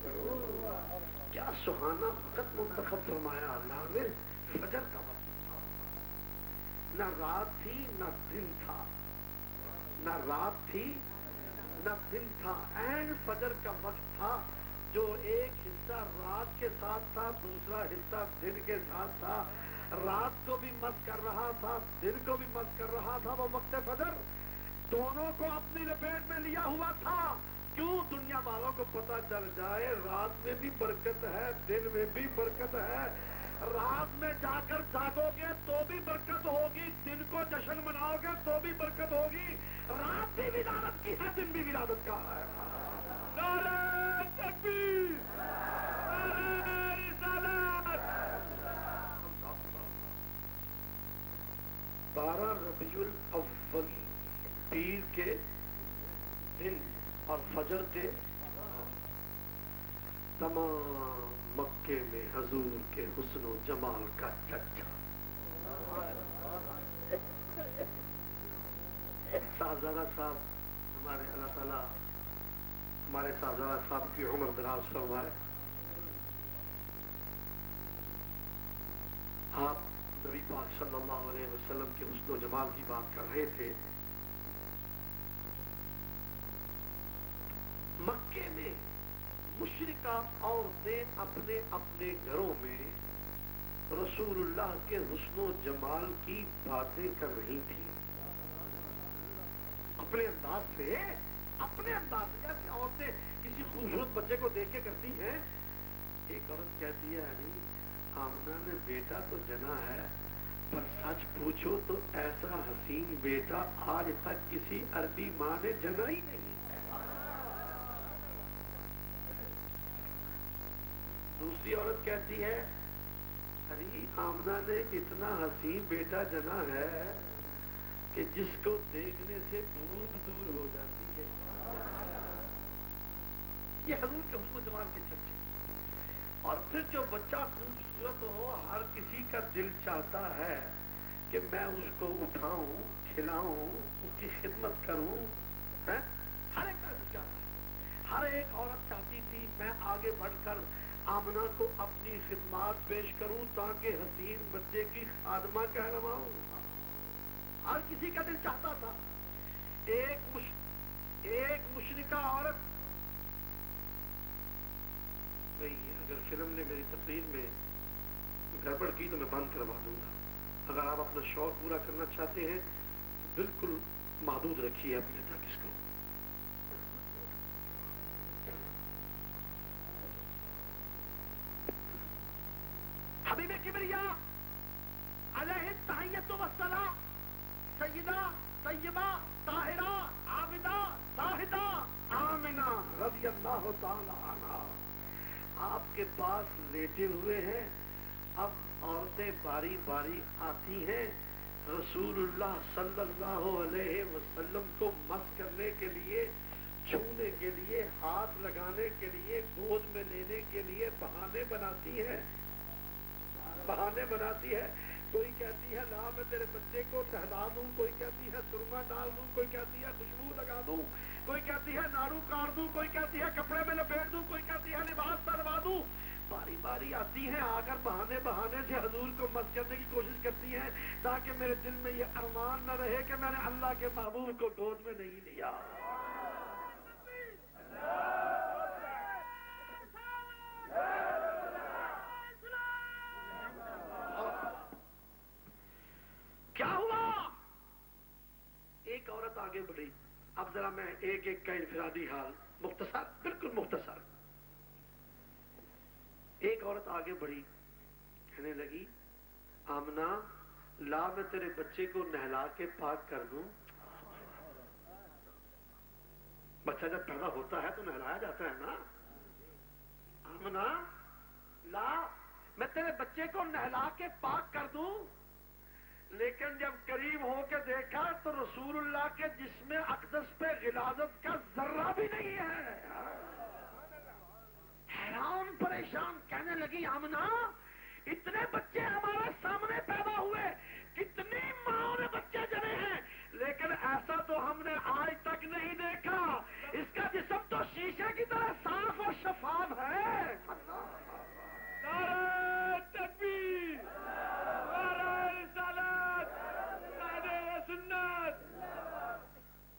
ظہور ہوا۔ کیا سہانا وقت منتخب فرمایا اللہ نے، فجر کا وقت تھا، نہ رات تھی نہ دن تھا، نہ رات تھی نہ دن تھا، عین فجر کا وقت تھا، جو ایک حصہ رات کے ساتھ تھا، دوسرا حصہ دن کے ساتھ تھا، رات کو بھی مست کر رہا تھا، دن کو بھی مست کر رہا تھا، وہ وقت فجر دونوں کو اپنی لپیٹ میں لیا ہوا تھا۔ کیوں؟ دنیا والوں کو پتہ چل جائے رات میں بھی برکت ہے، دن میں بھی برکت ہے، رات میں جا کر جاگو گے تو بھی برکت ہوگی، دن کو جشن مناؤ گے تو بھی برکت ہوگی، رات بھی ولادت کی ہے، دن بھی ولادت کا ہے۔ نعرہ تکبیر، نعرہ رسالت۔ 12 ربیع الاول پیر کے دن اور فجر کے تمام مکے میں حضور کے حسن و جمال کا چرچا۔ صاحبزادہ صاحب ہمارے، اللہ تعالیٰ ہمارے صاحبزادہ صاحب کی عمر دراز فرمائے۔ آپ نبی پاک صلی اللہ علیہ وسلم کے حسن و جمال کی بات کر رہے تھے۔ مکے میں مشرکہ عورتیں اپنے اپنے گھروں میں رسول اللہ کے حسن و جمال کی باتیں کر رہی تھیں، اپنے انداز سے، اپنے انداز سے، جیسے عورتیں کسی خوبصورت بچے کو دیکھ کے کرتی ہیں۔ ایک عورت کہتی ہے علی آمنہ نے بیٹا تو جنا ہے، پر سچ پوچھو تو ایسا حسین بیٹا آج تک کسی عربی ماں نے جنا ہی نہیں۔ دوسری عورت کہتی ہے ارے آمنہ نے اتنا حسین بیٹا جنا ہے کہ جس کو دیکھنے سے بھوک دور ہو جاتی ہے۔ یہ حضور کے حسن و جمال کے چرچے۔ اور پھر جو بچہ خوبصورت ہو، ہر کسی کا دل چاہتا ہے کہ میں اس کو اٹھاؤں، کھلاؤں، اس کی خدمت کروں، ہر ایک کا دل چاہتا ہے۔ ہر ایک عورت چاہتی تھی میں آگے بڑھ کر آمنہ کو اپنی خدمات پیش کروں تاکہ حسین بچے کی خادمہ کہلواؤں۔ ہر کسی کا دل چاہتا تھا۔ ایک مشرکہ عورت، بھئی اگر فلم نے میری تقریر میں گڑبڑ کی تو میں بند کروا دوں گا، اگر آپ اپنا شوق پورا کرنا چاہتے ہیں تو بالکل محدود رکھیے اپنے تک اس کو۔ حبیب کبریا علیہ التحیۃ والسلام، سیدہ طیبہ طاہرہ عابدہ زاہدہ آمنہ رضی اللہ تعالی عنہا آپ کے پاس لیٹے ہوئے ہیں۔ اب عورتیں باری باری آتی ہیں، رسول اللہ صلی اللہ علیہ وسلم کو مس کرنے کے لیے، چھونے کے لیے، ہاتھ لگانے کے لیے، گود میں لینے کے لیے بہانے بناتی ہیں، بہانے بناتی ہے۔ کوئی کہتی ہے لا میں تیرے بچے کو نہلا دوں، کوئی کہتی ہے سرما ڈال دوں، کوئی کہتی ہے خوشبو لگا دوں، کوئی کہتی ہے ناڑو کاٹ دوں، کوئی کہتی ہے کپڑے میں لپیٹ دوں، کوئی کہتی ہے لباس پہنوا دوں۔ باری باری آتی ہیں، آ کر بہانے بہانے سے حضور کو مس کرنے کی کوشش کرتی ہیں تاکہ میرے دل میں یہ ارمان نہ رہے کہ میں نے اللہ کے محبوب کو گود میں نہیں لیا۔ کیا ہوا؟ ایک عورت آگے بڑھی۔ اب ذرا میں ایک ایک کا انفرادی حال مختصر، بالکل مختصر۔ ایک عورت آگے بڑھی، کہنے لگی آمنہ لا میں تیرے بچے کو نہلا کے پاک کر دوں۔ بچہ جب پیدا ہوتا ہے تو نہلایا جاتا ہے نا۔ آمنہ لا میں تیرے بچے کو نہلا کے پاک کر دوں۔ لیکن جب قریب ہو کے دیکھا تو رسول اللہ کے جسم اقدس پہ غلاظت کا ذرہ بھی نہیں ہے. حیران پریشان کہنے لگی آمنہ اتنے بچے ہمارے سامنے پیدا ہوئے, کتنی ماں نے بچے جنے ہیں, لیکن ایسا تو ہم نے آج تک نہیں دیکھا. اس کا جسم تو شیشے کی طرح صاف اور شفاف ہے.
نعرہ تکبیر, نعرہ رسالت, نعرہ سنت.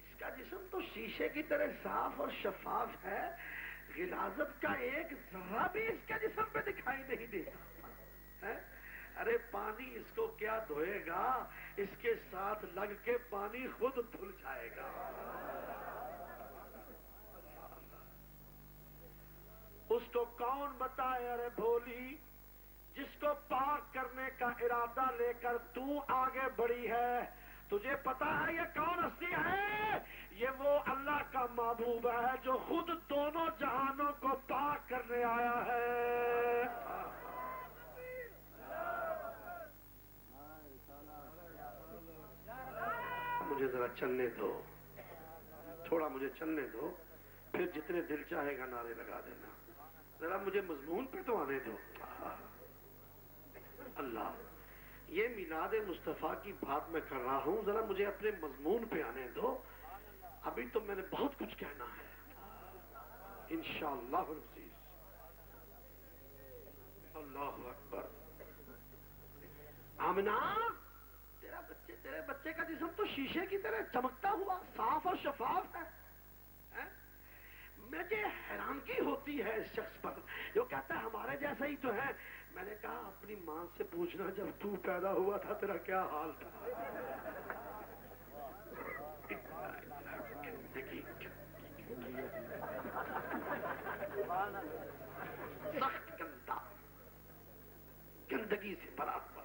اس کا جسم تو شیشے کی طرح صاف اور شفاف ہے, غلاظت کا ایک ذرہ بھی اس کے جسم پہ دکھائی نہیں دیتا. ارے پانی اس کو کیا دھوئے گا, اس کے ساتھ لگ کے پانی خود دھل جائے گا. اس کو کون بتائے ارے بھولی, جس کو پاک کرنے کا ارادہ لے کر تو آگے بڑھی ہے. تجھے پتا ہے یہ کون ہستی ہے؟ یہ وہ اللہ کا محبوب ہے جو خود دونوں جہانوں کو پاک کرنے آیا ہے. مجھے ذرا چلنے دو, تھوڑا مجھے چلنے دو, پھر جتنے دل چاہے گا نعرے لگا دینا. ذرا مجھے مضمون پہ تو آنے دو. اللہ, یہ میلاد مصطفیٰ کی بات میں کر رہا ہوں, ذرا مجھے اپنے مضمون پہ آنے دو. ابھی تو میں نے بہت کچھ کہنا ہے انشاءاللہ العزیز. اللہ اکبر. آمنہ تیرے بچے کا جسم تو شیشے کی طرح چمکتا ہوا صاف اور شفاف ہے. مجھے حیرانگی ہوتی ہے اس شخص پر جو کہتا ہے ہمارے جیسا ہی تو ہے. میں نے کہا اپنی ماں سے پوچھنا جب تو پیدا ہوا تھا تیرا کیا حال تھا. سخت گندا, گندگی سے بھرا ہوا.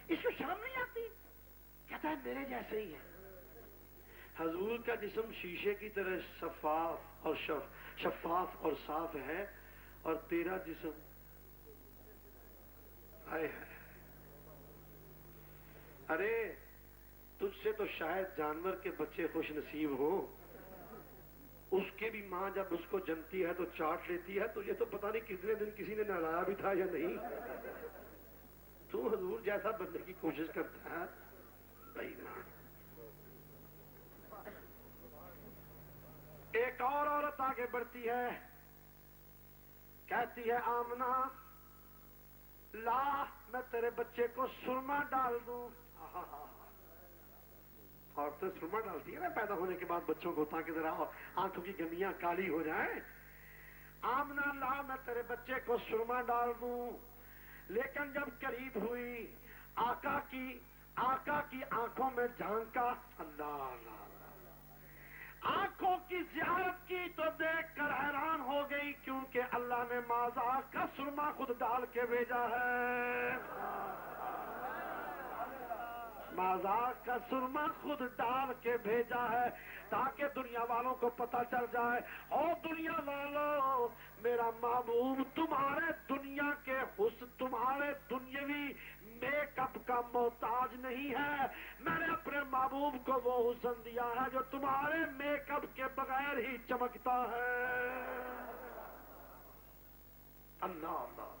اس کو شرم نہیں آتی, کہتا ہے میرے جیسے ہی ہے. حضور کا جسم شیشے کی طرح شفاف اور صاف ہے, اور تیرا جسم ہائے ہائے. ارے تجھ سے تو شاید جانور کے بچے خوش نصیب ہوں, اس کے بھی ماں جب اس کو جنتی ہے تو چاٹ لیتی ہے. تجھے تو پتہ نہیں کتنے دن کسی نے نہلایا بھی تھا یا نہیں. تو حضور جیسا بننے کی کوشش کرتا ہے بے ایمان. ایک اور عورت آگے بڑھتی ہے, کہتی ہے آمنہ لا میں تیرے بچے کو سرما ڈال دوں. عورتیں سرما ڈالتی ہے نا پیدا ہونے کے بعد بچوں کو, تاکہ ذرا آنکھوں کی گندیاں کالی ہو جائیں. آمنہ لا میں تیرے بچے کو سرما ڈال دوں. لیکن جب قریب ہوئی آقا کی آنکھوں میں جھانکا. اللہ اللہ, آنکھوں کی زیارت کی تو دیکھ کر حیران ہو گئی, کیونکہ اللہ نے مذاق کا سرما خود ڈال کے بھیجا ہے. مذاق کا سرما خود ڈال کے بھیجا ہے تاکہ دنیا والوں کو پتہ چل جائے, اور دنیا والوں میرا محبوب تمہارے دنیا کے حسن, تمہارے دنیاوی میک اپ کا محتاج نہیں ہے. میں نے اپنے محبوب کو وہ حسن دیا ہے جو تمہارے میک اپ کے بغیر ہی چمکتا ہے. اللہ اللہ.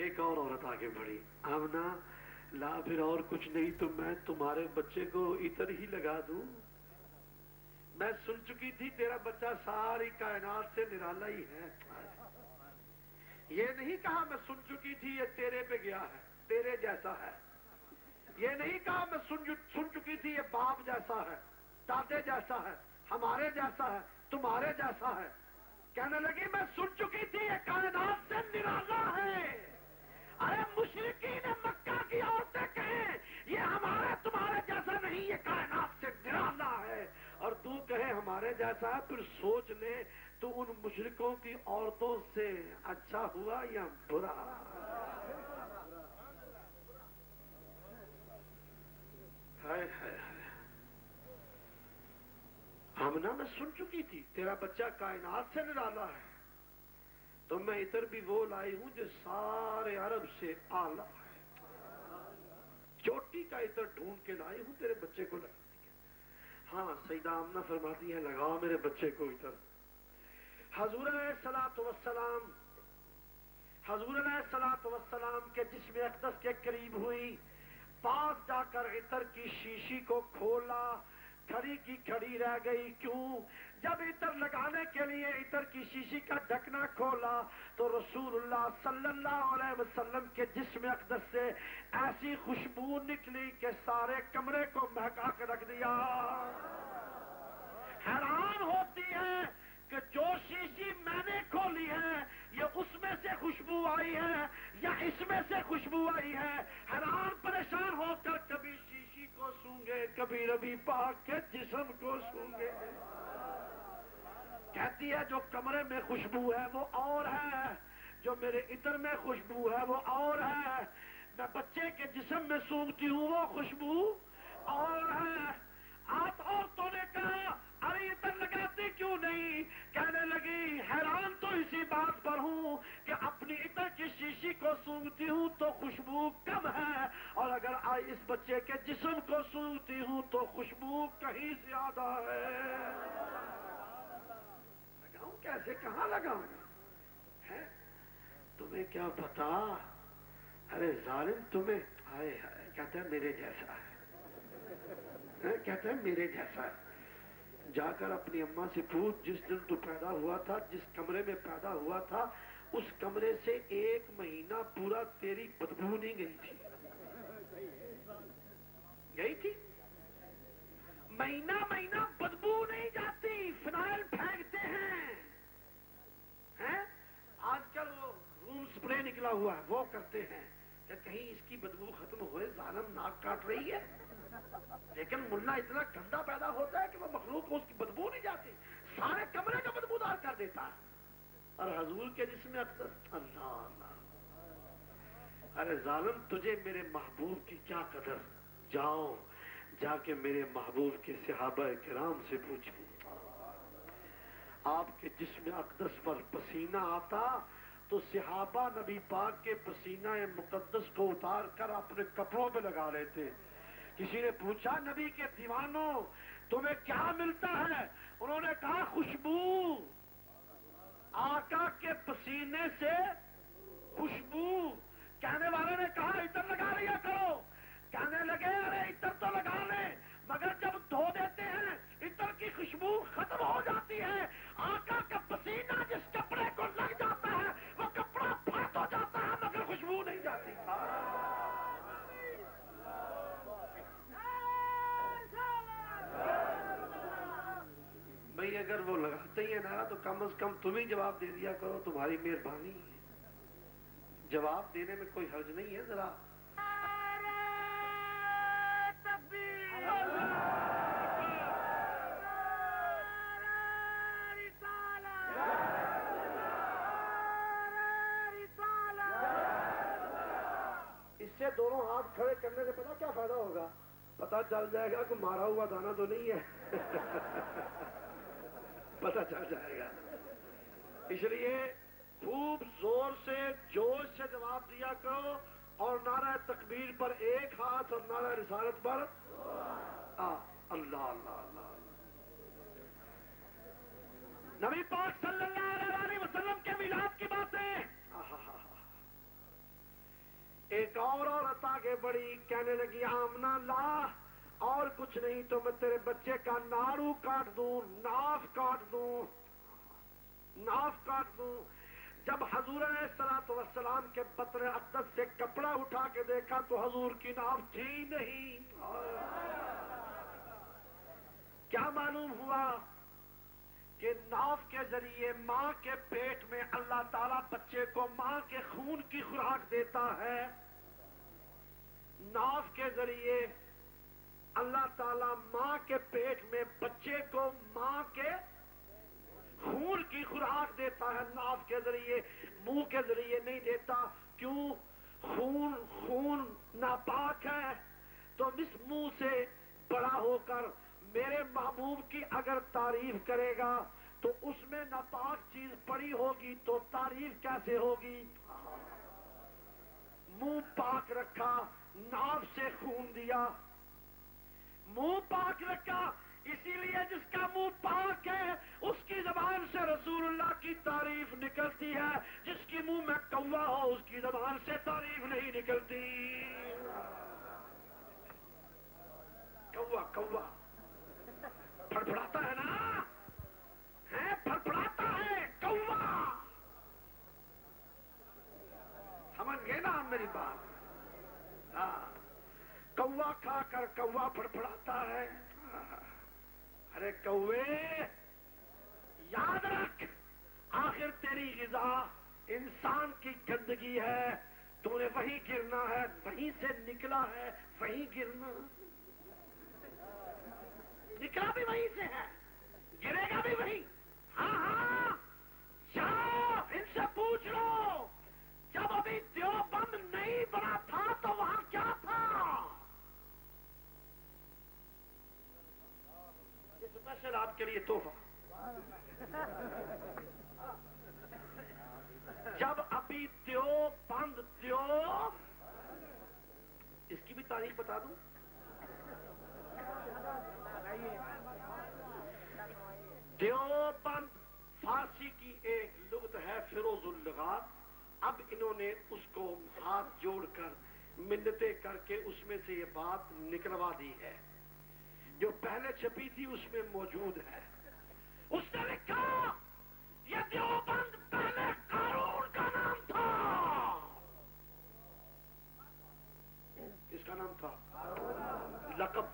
ایک اور عورت آگے بڑھی, آمنہ لا پھر اور کچھ نہیں تو میں تمہارے بچے کو عطر ہی لگا دوں. میں سن چکی تھی تیرا بچہ ساری کائنات سے نرالا ہی ہے. یہ نہیں کہا میں سن چکی تھی یہ تیرے پہ گیا ہے, تیرے جیسا ہے. یہ نہیں کہا میں سن چکی تھی یہ باپ جیسا ہے, دادے جیسا ہے, ہمارے جیسا ہے, تمہارے جیسا ہے. کہنے لگی میں سن چکی تھی یہ کائنات سے نرالا ہے. ارے مشرکین مکہ کی عورتیں کہیں یہ ہمارے تمہارے جیسا نہیں, یہ کائنات سے نرالا ہے, اور تو کہے ہمارے جیسا ہے. پھر سوچ لے تو ان مشرکوں کی عورتوں سے اچھا ہوا یا برا. ہائے ہائے ہائے. آمنہ میں سن چکی تھی تیرا بچہ کائنات سے نرالا ہے, تو میں ادھر بھی وہ لائی ہوں جو سارے عرب سے اعلیٰ ہے، چوٹی کا ادھر ڈھونڈ کے لائی ہوں تیرے بچے کو لگانے کے۔ ہاں سیدہ آمنہ فرماتی ہے لگاؤ میرے بچے کو ادھر۔ حضور علیہ السلام کے جسم اقدس کے قریب ہوئی، پاس جا کر عطر کی شیشی کو کھولا، کھڑی کی کھڑی رہ گئی۔ کیوں؟ جب عطر لگانے کے لیے عطر کی شیشی کا ڈھکنا کھولا تو رسول اللہ صلی اللہ علیہ وسلم کے جسم اقدس سے ایسی خوشبو نکلی کہ سارے کمرے کو مہکا کے رکھ دیا۔ حیران ہوتی ہے کہ جو شیشی میں نے کھولی ہے یہ اس میں سے خوشبو آئی ہے یا اس میں سے خوشبو آئی ہے۔ حیران پریشان ہو کر کبھی شیشی کو سونگے، کبھی نبی پاک کے جسم کو سونگے۔ کہتی ہے جو کمرے میں خوشبو ہے وہ اور ہے، جو میرے عطر میں خوشبو ہے وہ اور ہے، میں بچے کے جسم میں سونگتی ہوں وہ خوشبو اور ہے۔ آپ عورتوں نے کہا ارے عطر لگاتی کیوں نہیں؟ کہنے لگی حیران تو اسی بات پر ہوں کہ اپنی عطر کی شیشی کو سونگتی ہوں تو خوشبو کم ہے، اور اگر اس بچے کے جسم کو سونگتی ہوں تو خوشبو کہیں زیادہ ہے۔ لگاؤں کیسے، کہاں لگاؤں ہے؟ تمہیں کیا پتا؟ ارے ظالم تمہیں ہائے ہائے کہتا ہے میرے جیسا ہے، کہتا ہے میرے جیسا ہے۔ جا کر اپنی اماں سے پوچھ جس دن تو پیدا ہوا تھا، جس کمرے میں پیدا ہوا تھا، اس کمرے سے 1 مہینہ پورا تیری بدبو نہیں گئی تھی؟ گئی تھی؟ مہینہ بدبو نہیں جاتی، فنائل پھینکتے ہیں۔ آج کل وہ روم سپرے نکلا ہوا ہے وہ کرتے ہیں کہ کہیں اس کی بدبو ختم ہوئے، ظالم ناک کاٹ رہی ہے، لیکن ملا اتنا گندا پیدا ہوتا ہے کہ وہ مخلوق کو اس کی بدبو نہیں جاتی، سارے کمرے کا بدبودار کر دیتا ہے۔ اور حضور کے جسم اقدس، اللہ اللہ، ارے ظالم تجھے میرے محبوب کی کیا قدر؟ جاؤ جا کے میرے محبوب کے صحابہ کرام سے پوچھو، آپ کے جسم اقدس پر پسینہ آتا تو صحابہ نبی پاک کے پسینہ مقدس کو اتار کر اپنے کپڑوں پہ لگا لیتے۔ کسی نے پوچھا نبی کے دیوانوں تمہیں کیا ملتا ہے؟ انہوں نے کہا خوشبو، آقا کے پسینے سے خوشبو۔ کہنے والے نے کہا عطر لگا لیا کرو، کہنے لگے ارے عطر تو لگا لیں مگر جب دھو دیتے ہیں عطر کی خوشبو ختم ہو جاتی ہے، آقا کا پسینہ جس کپڑے کو لگ جاتا ہے وہ کپڑا پھٹ ہو جاتا ہے مگر خوشبو نہیں جاتی۔ بھئی اگر وہ لگاتے ہی ہیں نعرہ تو کم از کم تم ہی جواب دے دیا کرو، تمہاری مہربانی ہے، جواب دینے میں کوئی حرج نہیں ہے۔ ذرا اس سے دونوں ہاتھ کھڑے کرنے سے پتا کیا فائدہ ہوگا؟ پتا چل جائے گا کہ مارا ہوا دانا تو نہیں ہے، پتا چل جائے گا۔ اس لیے خوب زور سے جوش سے جواب دیا کرو، اور نعرہ تکبیر پر 1 ہاتھ اور نعرہ رسالت پر اللہ اللہ اللہ۔ نبی پاک صلی اللہ علیہ وسلم کے میلاد کی باتیں۔ ایک اور عورت آگے بڑی، کہنے لگی آمنہ لا، اور کچھ نہیں تو میں تیرے بچے کا ناڑو کاٹ دوں، ناف کاٹ دوں، ناف کاٹ دوں۔ جب حضور علیہ السلام کے بطن اقدس سے کپڑا اٹھا کے دیکھا تو حضور کی ناف تھی نہیں۔ کیا معلوم ہوا کہ ناف کے ذریعے ماں کے پیٹ میں اللہ تعالیٰ بچے کو ماں کے خون کی خوراک دیتا ہے۔ ناف کے ذریعے اللہ تعالیٰ ماں کے پیٹ میں بچے کو ماں کے خون کی خوراک دیتا ہے، ناف کے ذریعے، منہ کے ذریعے نہیں دیتا۔ کیوں؟ خون ناپاک ہے، تو اس منہ سے بڑا ہو کر میرے محبوب کی اگر تعریف کرے گا تو اس میں ناپاک چیز پڑی ہوگی تو تعریف کیسے ہوگی؟ منہ پاک رکھا، ناف سے خون دیا، منہ پاک رکھا، اسی لیے جس کا منہ پاک ہے اس کی زبان سے رسول اللہ کی تعریف نکلتی ہے، جس کی منہ میں کوا ہو اس کی زبان سے تعریف نہیں نکلتی۔ کوا کوا پھڑپڑاتا ہے نا، ہے پھڑپڑاتا ہے کوا، سمجھ گئے نا آپ میری بات؟ ہاں، کوا کھا کر کوا پھڑپڑاتا ہے۔ ارے کوے یاد رکھ، آخر تیری غذا انسان کی گندگی ہے، تو نے وہیں گرنا ہے، وہیں سے نکلا ہے، وہیں گرنا، نکلا بھی وہیں سے ہے، گرے گا بھی وہیں۔ ہاں ہاں، جاؤ ان سے پوچھ لو، جب ابھی دیوبند نہیں بنا تھا تو وہاں کیا تھا؟ اسپیشل آپ کے لیے تحفہ، جب ابھی دیوبند اس کی بھی تاریخ بتا دوں، دیوبند فارسی کی ایک لغت ہے فیروز اللغات، اب انہوں نے اس کو ہاتھ جوڑ کر منتیں کر کے اس میں سے یہ بات نکلوا دی ہے، جو پہلے چھپی تھی اس میں موجود ہے۔ اس نے لکھا یہ دیوبند پہلے قارون کا نام تھا۔ کس کا نام تھا؟ لقب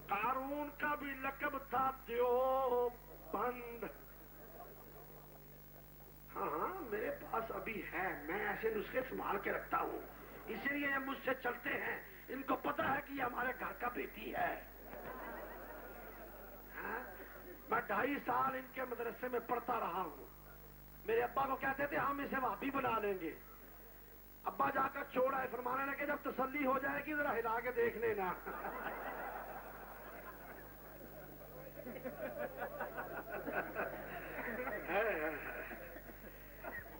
قارون کا بھی لقب تھا دیوبند۔ ہاں ہاں، میرے پاس ابھی ہے، میں ایسے نسخے سنبھال کے رکھتا ہوں، اسی لیے یہ مجھ سے چلتے ہیں، ان کو پتا ہے کہ یہ ہمارے گھر کا بیٹی ہے۔ میں 2.5 سال ان کے مدرسے میں پڑھتا رہا ہوں، میرے ابا کو کہتے تھے ہم اسے وہابی بنا لیں گے، ابا جا کر چھوڑا ہے، فرمانے لگے جب تسلی ہو جائے گی ذرا ہلا کے دیکھ لینا۔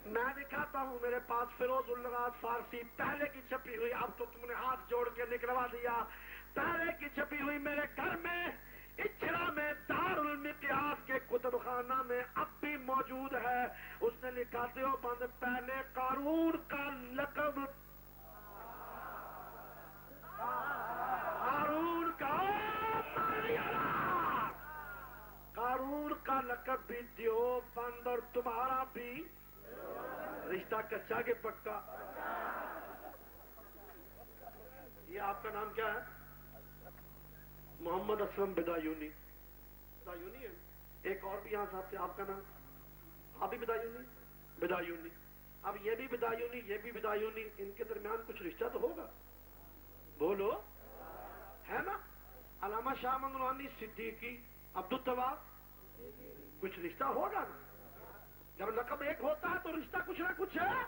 میں دکھاتا ہوں، میرے پاس فیروز اللغات فارسی پہلے کی چھپی ہوئی، اب تو تم نے ہاتھ جوڑ کے نکلوا دیا، پہلے کی چھپی ہوئی میرے گھر میں اچھرا میں دارالمقیاس کے کتب خانہ میں اب بھی موجود ہے۔ اس نے لکھا دیوبند پہلے قارون کا لقب، قارون کا لقب بھی دیوبند، اور تمہارا بھی رشتہ کچا کے پکا۔ یہ آپ کا نام کیا ہے؟ محمد اسلم بدایونی ہے، ایک اور بھی یہاں صاحب تھے، آپ کا نام؟ آپ بھی بدایونی، اب یہ بھی بدایونی، یہ بھی بدایونی، ان کے درمیان کچھ رشتہ تو ہوگا، بولو، ہے نا؟ علامہ شاہ منگلوانی صدیقی، عبدالتواب، کچھ رشتہ ہوگا نا؟ جب لقب ایک ہوتا ہے تو رشتہ کچھ نہ کچھ ہے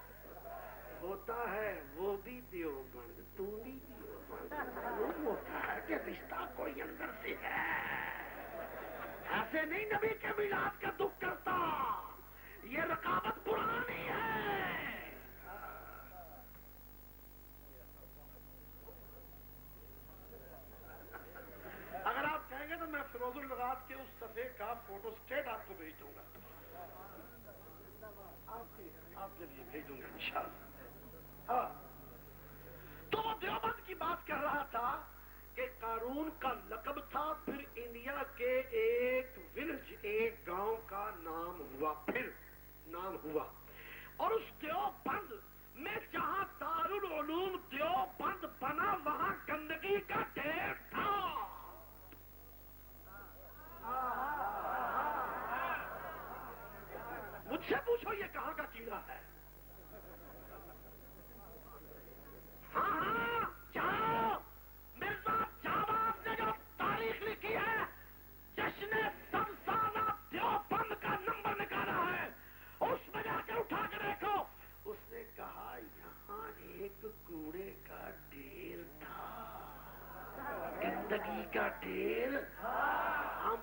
ہوتا ہے۔ وہ بھی دیوبند، تو بھی دیوبند، وہ ہوتا ہے کہ رشتہ کوئی اندر سے ہے، ایسے نہیں نبی کے میلاد کا دکھ کرتا، یہ رقابت پرانی ہے۔ اگر آپ کہیں گے تو میں فیروز اللغات کے اس صفحے کا فوٹو اسٹیٹ آپ کو بھیج دوں گا، آپ کے لیے بھیج دوں گا انشاءاللہ۔ ہاں، تو وہ دیوبند کی بات کر رہا تھا کہ قارون کا لقب تھا، پھر انڈیا کے ایک ولیج، ایک گاؤں کا نام ہوا، پھر نام ہوا، اور اس دیوبند میں جہاں دارالعلوم دیوبند بنا وہاں گندگی کا ڈھیر تھا۔ مجھ سے پوچھو یہ کہاں کا کیڑا ہے؟ ہاں ہاں، جاؤ، مرزا جاواز نے جو تاریخ لکھی ہے، جشن سب سالہ دیوبند کا نمبر نکالا ہے، اس میں جا کے اٹھا کے دیکھو، اس نے کہا یہاں ایک کوڑے کا ڈھیر تھا، گندگی کا ڈھیر، ہم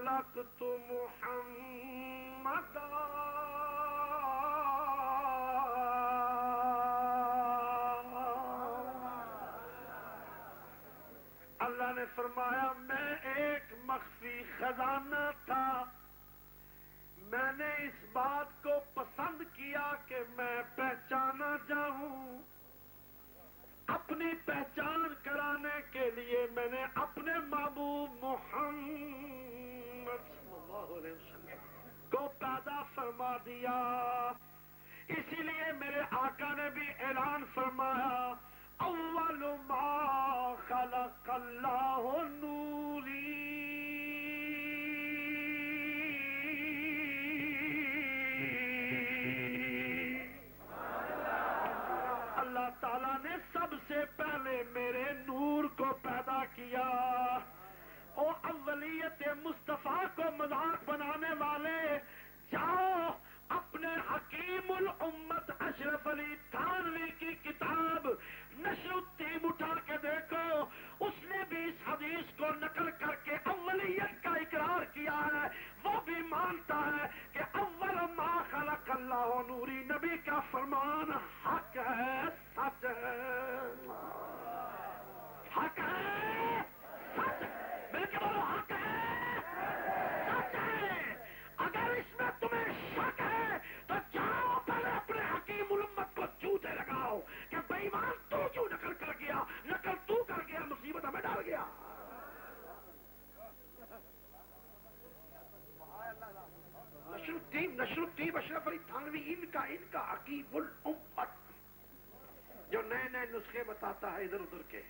خلقت محمدا اللہ نے فرمایا میں ایک مخفی خزانہ تھا، میں نے اس بات کو پسند کیا کہ میں پہچانا جاؤں، اپنی پہچان کرانے کے لیے میں نے اپنے محبوب محمد صلی اللہ علیہ وسلم کو پیدا فرما دیا۔ اسی لیے میرے آقا نے بھی اعلان فرمایا اول ما خلق اللہ نوری، اللہ تعالیٰ نے سب سے پہلے میرے نور کو پیدا کیا۔ اور اولیت مصطفیٰ کو مذاق بنانے والے جاؤ اپنے حکیم الامت اشرف علی تھانوی کی کتاب نشر الدین اٹھا کے دیکھو، اس نے بھی اس حدیث کو نقل کر کے اولیت کا اقرار کیا ہے۔ وہ بھی مانتا ہے کہ اول ما خلق اللہ نوری، نبی کا فرمان حق ہے، سچ ہے، حق ہے، سچ ہے، مل کے بولو حق ہے، سچ ہے۔ اگر اس میں تمہیں شک ہے تو جاؤ پہلے اپنے حکیم الامت کو جوتے لگاؤ کہ بے ایمان تو کیوں نقل کر گیا، نقل تو کر گیا، مصیبت ہمیں ڈال گیا۔ نشر الدین اشرف علی تھانوی ان کا حکیم الامت جو نئے نئے نسخے بتاتا ہے ادھر ادھر کے،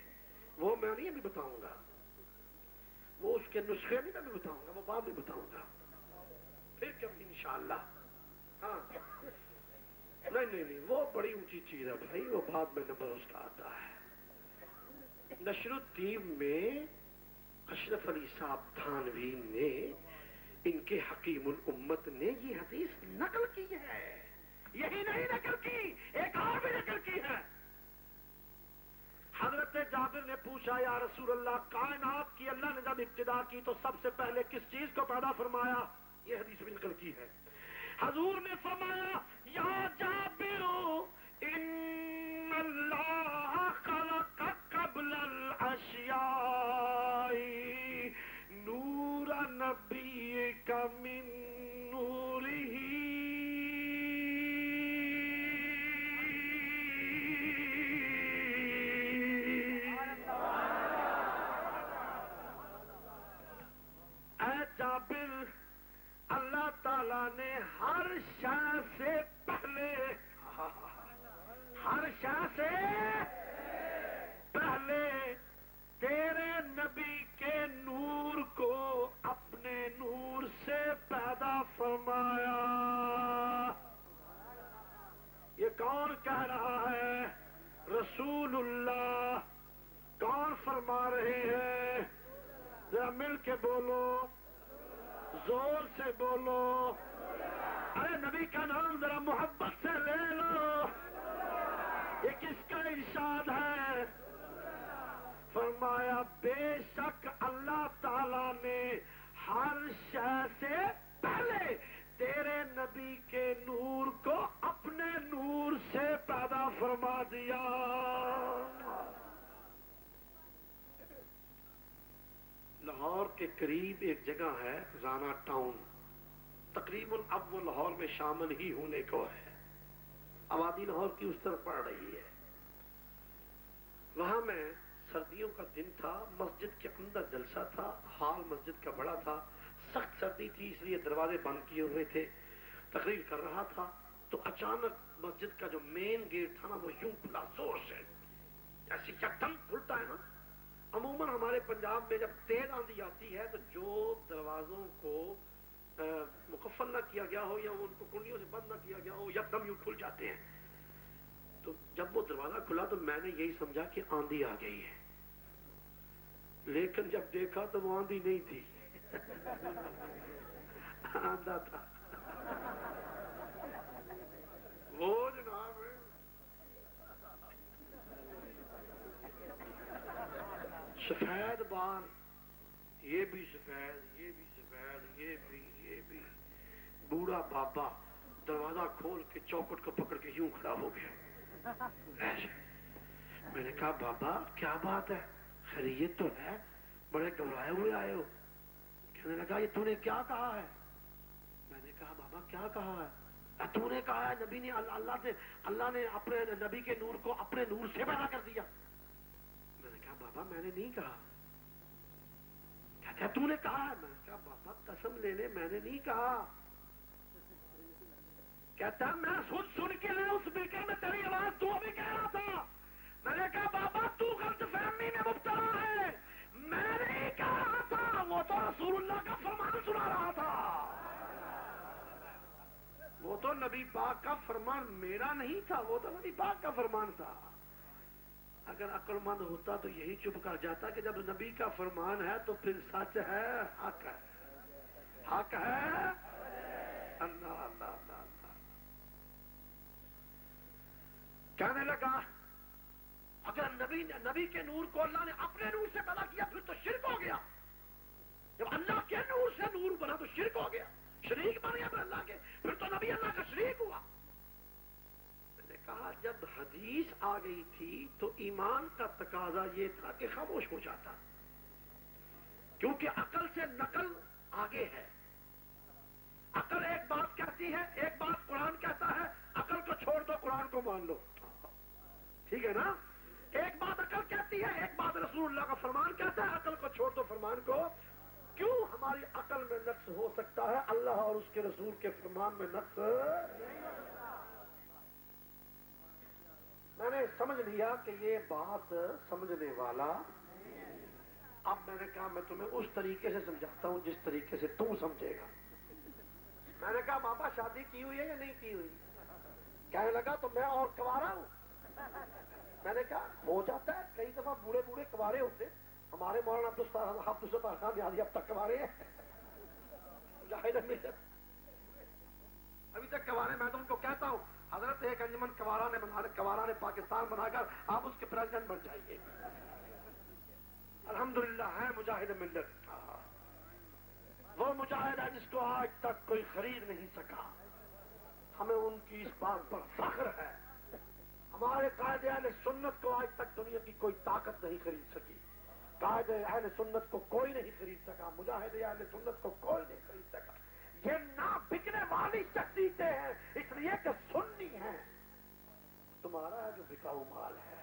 وہ میں نہیں ابھی بتاؤں گا، وہ اس کے نسخے نہیں میں بھی بتاؤں گا، وہ بعد میں بتاؤں گا پھر کبھی انشاءاللہ۔ ہاں نہیں وہ بڑی اونچی چیز ہے بھائی، وہ بعد میں نمبر اس کا آتا ہے۔ نشر الدین میں اشرف علی صاحب تھانوی نے، ان کے حکیم الامت نے یہ حدیث نقل کی ہے، یہی نہیں نقل کی، ایک اور بھی نقل کی ہے۔ حضرت جابر نے پوچھا یا رسول اللہ، کائنات کی اللہ نے جب ابتدا کی تو سب سے پہلے کس چیز کو پیدا فرمایا؟ یہ حدیث بھی نقل کی ہے۔ حضور نے فرمایا یا جابر ان اللہ خلق قبل الاشیاء نور نبی کا من نورہ۔ اے جابر، اللہ تعالیٰ نے ہر شے سے پہلے، ہر شے سے پہلے تیرے نبی کے نور کو اپنے نور سے پیدا فرمایا۔ یہ کون کہہ رہا ہے؟ رسول اللہ۔ کون فرما رہے ہیں؟ ذرا مل کے بولو، زور سے بولو، ارے نبی کا نام ذرا محبت سے لے لو۔ یہ کس کا ارشاد ہے؟ فرمایا بے شک اللہ تعالیٰ نے ہر شے سے پہلے تیرے نبی کے نور کو اپنے نور سے پیدا فرما دیا۔ لاہور کے قریب ایک جگہ ہے رانا ٹاؤن، تقریباً اب وہ لاہور میں شامل ہی ہونے کو ہے، آبادی لاہور کی اس طرف پڑ رہی ہے۔ وہاں میں سردیوں کا دن تھا، مسجد کے اندر جلسہ تھا، ہال مسجد کا بڑا تھا، سخت سردی تھی اس لیے دروازے بند کیے ہوئے تھے، تقریر کر رہا تھا تو اچانک مسجد کا جو مین گیٹ تھا نا وہ یوں کھلا زور سے، ایسی یکدم کھلتا ہے نا۔ عموماً ہمارے پنجاب میں جب تیز آندھی آتی ہے تو جو دروازوں کو مقفل نہ کیا گیا ہو یا ان کو کنڈیوں سے بند نہ کیا گیا ہو یکدم یوں کھل جاتے ہیں۔ تو جب وہ دروازہ کھلا تو میں نے یہی سمجھا کہ آندھی آ گئی ہے، لیکن جب دیکھا تو وہ آندھی نہیں تھی، آندھا تھا وہ جناب سفید بال یہ بھی سفید، یہ بھی سفید، یہ بھی بوڑھا بابا دروازہ کھول کے چوکٹ کو پکڑ کے یوں کھڑا ہو گیا. ایسے میں نے کہا بابا کیا بات ہے، خیریت تو ہے، بڑے گھبرائے ہوئے آئے ہو. کہنے لگا یہ تو نے کیا کہا ہے؟ میں نے کہا بابا کیا کہا ہے؟ تو نے کہا ہے نبی نے اللہ نے اپنے نبی کے نور کو اپنے نور سے پیدا کر دیا. میں نے کہا بابا میں نے نہیں کہا. کہتا تو نے کہا ہے. میں نے کہا بابا قسم لے لے میں نے نہیں کہا. کہتا میں سن کے لے اس بیٹے میں تیری آواز تو بھی کہہ رہا تھا. میں نے کہا بابا تو غلط فہمی میں مبتلا ہے، میں نہیں کہہ رہا تھا، وہ تو رسول اللہ کا فرمان سنا رہا تھا. وہ تو نبی پاک کا فرمان میرا نہیں تھا، وہ تو نبی پاک کا فرمان تھا. اگر عقل مند ہوتا تو یہی چپ کر جاتا کہ جب نبی کا فرمان ہے تو پھر سچ ہے، حق ہے، حق ہے. اللہ اللہ اللہ اللہ. کہنے لگا اگر نبی کے نور کو اللہ نے اپنے نور سے پیدا کیا پھر تو شرک ہو گیا. جب اللہ کے نور سے نور بنا تو شرک ہو گیا، شریک بن گیا پھر اللہ کے، پھر تو نبی اللہ کا شریک ہوا. میں نے کہا جب حدیث آ گئی تھی تو ایمان کا تقاضا یہ تھا کہ خاموش ہو جاتا، کیونکہ عقل سے نقل آگے ہے. عقل ایک بات کہتی ہے، ایک بات قرآن کہتا ہے، عقل کو چھوڑ دو قرآن کو مان لو. ٹھیک ہے نا؟ ایک بات عقل کہتی ہے، ایک بات رسول اللہ کا فرمان کہتا ہے. عقل کو چھوڑ دو فرمان کو. کیوں ہماری عقل میں نقص ہو سکتا ہے، اللہ اور اس کے رسول کے فرمان میں نقص نہیں ہو سکتا. میں نے سمجھ لیا کہ یہ بات سمجھنے والا. اب میں نے کہا میں تمہیں اس طریقے سے سمجھاتا ہوں جس طریقے سے تم سمجھے گا. میں نے کہا بابا شادی کی ہوئی ہے یا نہیں کی ہوئی؟ کہنے لگا تو میں اور کنوارا ہوں. میں نے کہا ہو جاتا ہے، کئی دفعہ بوڑھے بوڑھے کنوارے ہوتے. ہمارے مولانا عبدالستار خان یادی اب تک کنوارے ہیں، ابھی تک کنوارے. میں تو ان کو کہتا ہوں حضرت ایک انجمن کنوارا نے پاکستان بنا کر آپ اس کے پریزیڈنٹ بن جائیے. الحمدللہ ہے مجاہد ملت. وہ مجاہد ہے جس کو آج تک کوئی خرید نہیں سکا. ہمیں ان کی اس بات پر فخر ہے. ہمارے قائد اہل سنت کو آج تک دنیا کی کوئی طاقت نہیں خرید سکی. قائد اہل سنت کو کوئی نہیں خرید سکا. مجاہد اہل سنت کو کوئی نہیں خرید سکا. یہ نہ بکنے والی شخصیتیں ہیں اس لیے کہ سنی ہیں. تمہارا ہے جو بکاؤ مال ہے.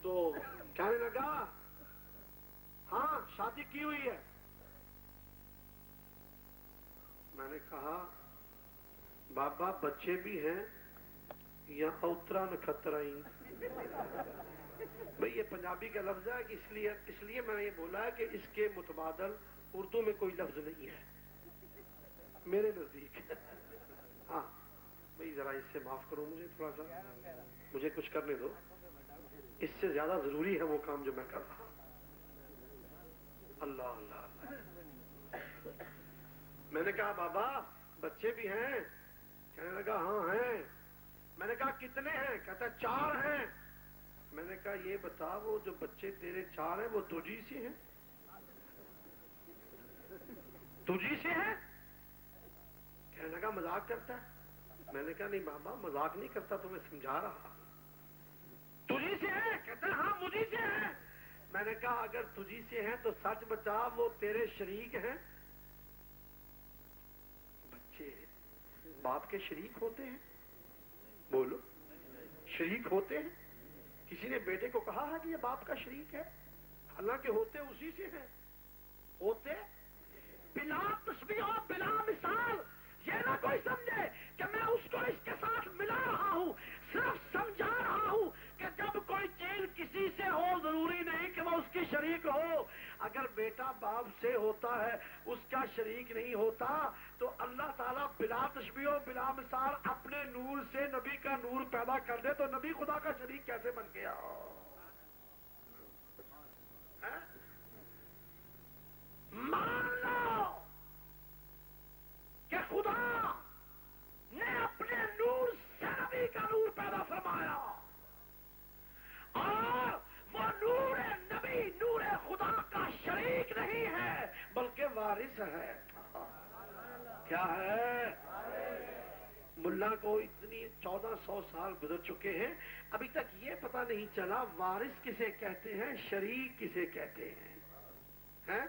تو کہنے لگا ہاں شادی کی ہوئی ہے. میں نے کہا بابا بچے بھی ہیں یا اوترا نکھترائی. بھئی یہ پنجابی کا لفظ ہے کہ اس لیے میں نے یہ بولا ہے کہ اس کے متبادل اردو میں کوئی لفظ نہیں ہے میرے نزدیک. ہاں بھئی ذرا اس سے معاف کرو مجھے، تھوڑا سا مجھے کچھ کرنے دو. اس سے زیادہ ضروری ہے وہ کام جو میں کر رہا ہوں. اللہ اللہ اللہ. میں نے کہا بابا بچے بھی ہیں؟ کہنے لگا ہاں ہیں. میں نے کہا کتنے ہیں؟ کہتا 4 ہیں. میں نے کہا یہ بتا وہ جو بچے تیرے 4 ہیں وہ تجھی سے ہیں؟ تجھی سے ہیں؟ کہنے لگا مذاق کرتا ہے. میں نے کہا نہیں بابا مذاق نہیں کرتا، تمہیں سمجھا رہا. تجھی سے ہیں؟ کہتا ہے ہاں مجھی سے ہیں. میں نے کہا اگر تجھی سے ہیں تو سچ بتا وہ تیرے شریک ہیں؟ بچے باپ کے شریک ہوتے ہیں؟ بولو شریک ہوتے ہیں؟ کسی نے بیٹے کو کہا ہے کہ یہ باپ کا شریک ہے؟ حالانکہ ہوتے اسی سے ہیں. ہوتے بلا تشبیہ و بلا مثال. یہ نہ کوئی سمجھے کہ میں اس کو اس کے ساتھ ملا رہا ہوں، صرف سمجھا رہا ہوں کہ جب کوئی چیز کسی سے ہو ضروری نہیں کہ وہ اس کی شریک ہو. اگر بیٹا باپ سے ہوتا ہے اس کا شریک نہیں ہوتا تو اللہ تعالیٰ بلا تشبیہ و بلا مثال اپنے نور سے نبی کا نور پیدا کر دے تو نبی خدا کا شریک کیسے بن گیا؟ مان لو کہ خدا نے اپنے نور سے نبی کا نور پیدا فرمایا. وارث ہے. کیا ہے؟ ملا کو اتنی 1400 سال گزر چکے ہیں، ابھی تک یہ پتہ نہیں چلا وارث کسے کہتے ہیں، شریک کسے کہتے ہیں.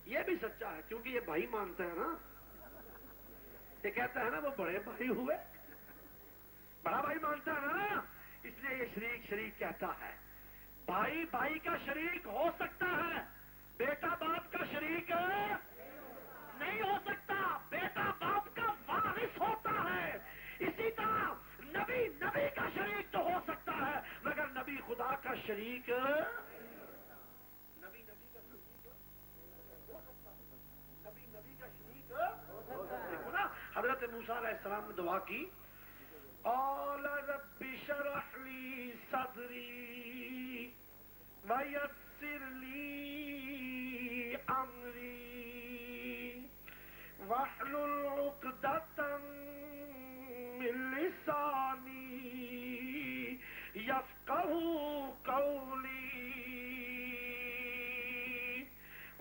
یہ بھی سچا ہے کیونکہ یہ بھائی مانتا ہے نا. یہ کہتا ہے نا وہ بڑے بھائی ہوئے، بڑا بھائی مانتا ہے نا، اس لیے یہ شریک شریک کہتا ہے. بھائی بھائی کا شریک ہو سکتا ہے، بیٹا باپ کا شریک نہیں ہو سکتا. بیٹا باپ کا وارث ہوتا ہے. اسی طرح نبی نبی کا شریک تو ہو سکتا ہے مگر نبی خدا کا شریک نبی کا شریک نبی کا شریک. دیکھو نا حضرت موسیٰ علیہ السلام نے دعا کی، قال رب اشرح لی صدری ویسر لی امری واحلل عقدۃ من لسانی یفقہوا قولی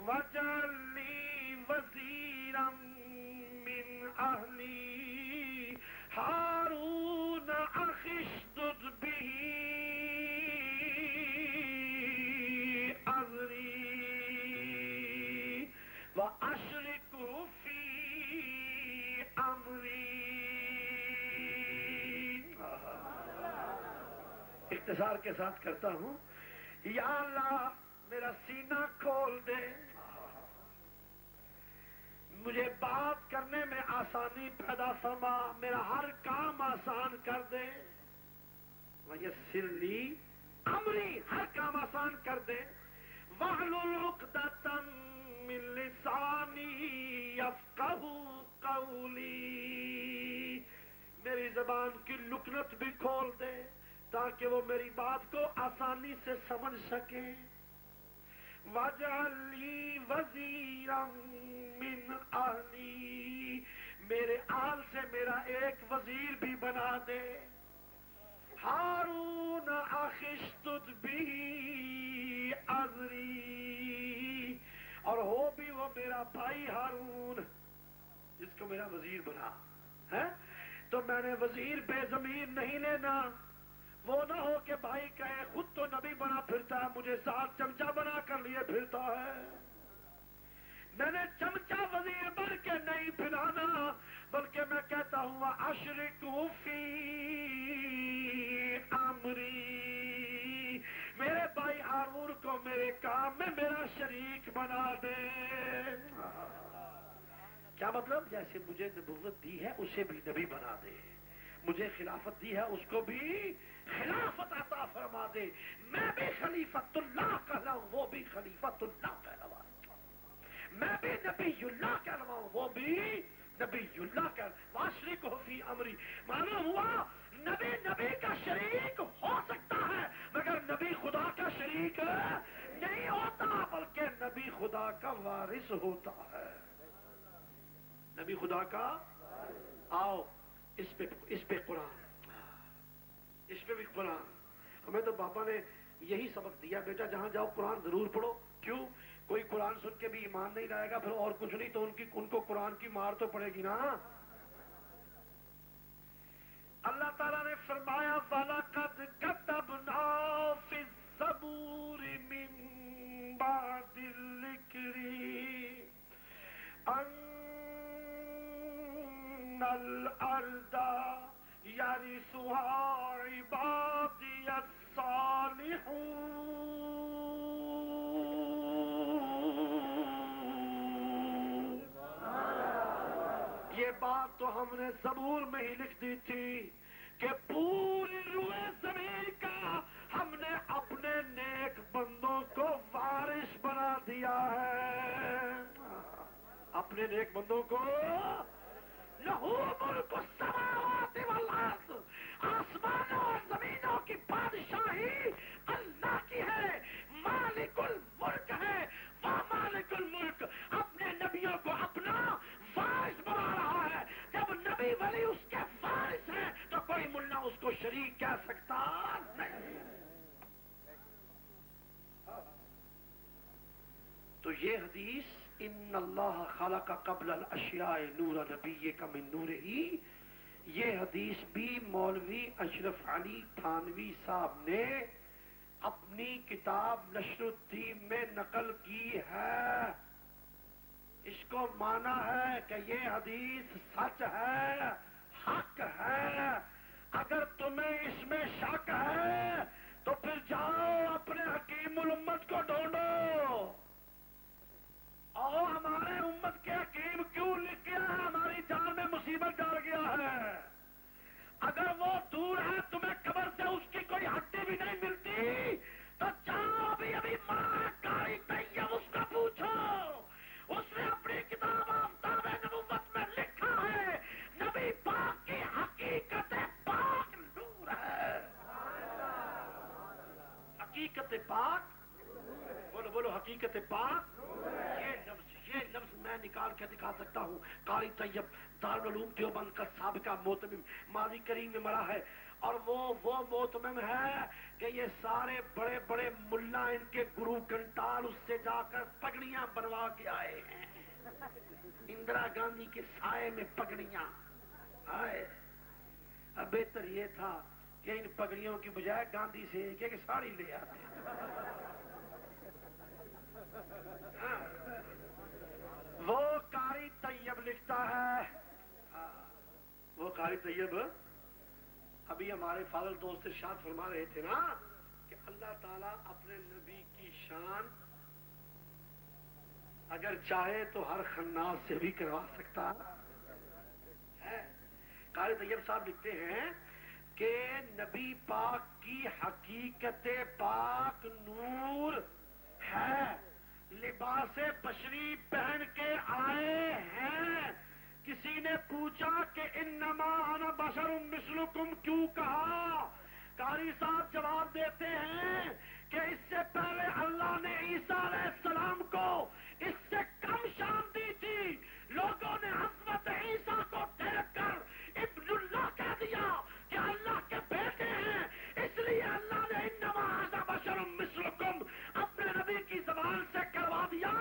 واجعل لی وزیرا من اہلی ہارون اخی اشدد بہ اذری واشرکہ فی امری. اختصار کے ساتھ کرتا ہوں، یا اللہ میرا سینہ کھول دے، مجھے بات کرنے میں آسانی پیدا فرما، میرا ہر کام آسان کر دے. ویسر لی امری، ہر کام آسان کر دے. واحلل عقدۃ من لسانی یفقہوا قولی، میری زبان کی لکنت بھی کھول دے تاکہ وہ میری بات کو آسانی سے سمجھ سکے. واجعل لی وزیرا من اہلی، میرے آل سے میرا ایک وزیر بھی بنا دے. ہارون اخی اشدد بہ اذری، اور ہو بھی وہ میرا بھائی ہارون جس کو میرا وزیر بنا ہے. تو میں نے وزیر بے ضمیر نہیں لینا، وہ نہ ہو کہ بھائی کہے خود تو نبی بنا پھرتا ہے، مجھے ساتھ چمچہ بنا کر لیے پھرتا ہے. میں نے چمچہ وزیر بن کے نہیں پھرانا، بلکہ میں کہتا ہوں واشرکہ فی امری، میرے بھائی ہارون کو میرے کام میں میرا شریک بنا دے. کیا مطلب؟ جیسے مجھے نبوت دی ہے اسے بھی نبی بنا دے، مجھے خلافت دی ہے اس کو بھی خلافت عطا فرما دے. میں بھی خلیفت اللہ کہلاؤں، وہ بھی خلیفت اللہ کہلوائے. میں بھی نبی اللہ کہلواؤں، وہ بھی نبی اللہ کہلوائے. واشرکہ فی امری، معلوم ہوا نبی نبی کا شریک ہو سکتا ہے مگر نبی خدا کا شریک نہیں ہوتا، بلکہ نبی خدا کا وارث ہوتا ہے. نبی خدا کا. آؤ اس پہ قرآن، اس پہ بھی قرآن. ہمیں تو بابا نے یہی سبق دیا، بیٹا جہاں جاؤ قرآن ضرور پڑھو. کیوں؟ کوئی قرآن سن کے بھی ایمان نہیں لائے گا پھر اور کچھ نہیں تو ان کو قرآن کی مار تو پڑے گی نا. اللہ تعالیٰ نے فرمایا وَلَقَدْ كَتَبْنَا فِي الزَّبُورِ مِن بَعْدِ الذِّكْرِ أَنَّ الْأَرْضَ يَرِثُهَا عِبَادِيَ الصَّالِحُونَ. یہ بات تو ہم نے زبور میں ہی لکھ دی تھی کہ پوری روئے زمین کا ہم نے اپنے نیک بندوں کو وارث بنا دیا ہے. اپنے نیک بندوں کو لہو ملک السماوات والارض، آسمانوں اور زمینوں کی بادشاہی اللہ کی ہے. مالک الملک ہے، وہ مالک الملک اپنے نبیوں کو اپنا وارث بنا رہا ہے. جب نبی ولی اس کے وارث ہیں تو کوئی ملا اس کو شریک کہہ سکتا نہیں. تو یہ حدیث ان اللہ خلق قبل الاشیاء نور نبی کا من نور ہی، یہ حدیث بھی مولوی اشرف علی تھانوی صاحب نے اپنی کتاب نشر الدین میں نقل کی ہے. اس کو مانا ہے کہ یہ حدیث سچ ہے، حق ہے. اگر تمہیں اس میں شک ہے تو پھر جاؤ اپنے حکیم الامت کو ڈھونڈو. اور ہمارے امت کے حکیم کیوں لکھ گیا ہے، ہماری جان میں مصیبت ڈال گیا ہے. اگر وہ دور ہے تمہیں قبر سے اس کی کوئی ہڈی بھی نہیں ملتی تو جاؤ ابھی ماں قاری طیب اس کا پوچھو. اس نے اپنی کتاب آفتاب نبوت میں لکھا ہے نبی پاک کی حقیقت پاک نور ہے. حقیقت پاک، بولو بولو حقیقت پاک. یہ لفظ میں نکال کے دکھا سکتا ہوں. قاری طیب دارالعلوم دیوبند کا سابقہ محتمم ماضی کریم میں مرا ہے، اور وہ محتمم ہے کہ یہ سارے بڑے بڑے ملا ان کے گرو گھنٹال اس سے جا کر پگڑیاں بنوا کے آئے ہیں. اندرا گاندھی کے سائے میں پگڑیاں آئے. اب بہتر یہ تھا کہ ان پگڑیوں کی بجائے گاندھی سے ایک ایک ساڑی لے آتے. وہ قاری طیب لکھتا ہے، وہ قاری طیب ابھی ہمارے فاضل دوست ارشاد فرما رہے تھے نا کہ اللہ تعالیٰ اپنے نبی کی شان اگر چاہے تو ہر خناس سے بھی کروا سکتا ہے. قاری طیب صاحب لکھتے ہیں کہ نبی پاک کی حقیقت پاک نور ہے. لباس بشری پہن کے آئے ہیں. کسی نے پوچھا کہ انما انا بشر مثلکم کیوں کہا؟ قاری صاحب جواب دیتے ہیں کہ اس سے پہلے اللہ نے عیسیٰ علیہ السلام کو اس سے کم شان دی تھی. لوگوں نے حضرت عیسیٰ کو دیکھ کر ابن اللہ کہہ دیا کہ اللہ کے بیٹے ہیں. اس لیے اللہ نے انما انا بشر مثلکم اپنے نبی کی زبان سے کروا دیا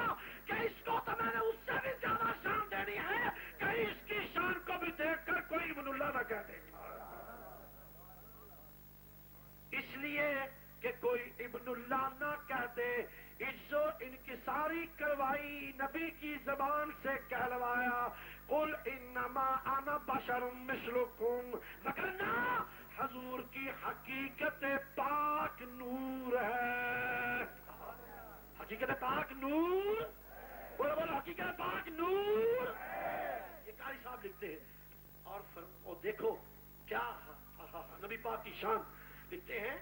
کہ اس کو تو میں نے اس سے بھی زیادہ شان دینی ہے، کہیں اس کی شان کو بھی دیکھ کر کوئی ابن اللہ نہ کہہ دے. اس لیے کہ کوئی ابن اللہ نہ کہہ دے، عزو انکساری کروائی، نبی کی زبان سے کہلوایا قل انما انا بشر مثلکم، وگرنہ حضور کی حقیقت پاک نور ہے. حقیقت پاک نور، بولو بولو حقیقت پاک نور. یہ قاری صاحب لکھتے ہیں. اور دیکھو کیا نبی پاک کی شان لکھتے ہیں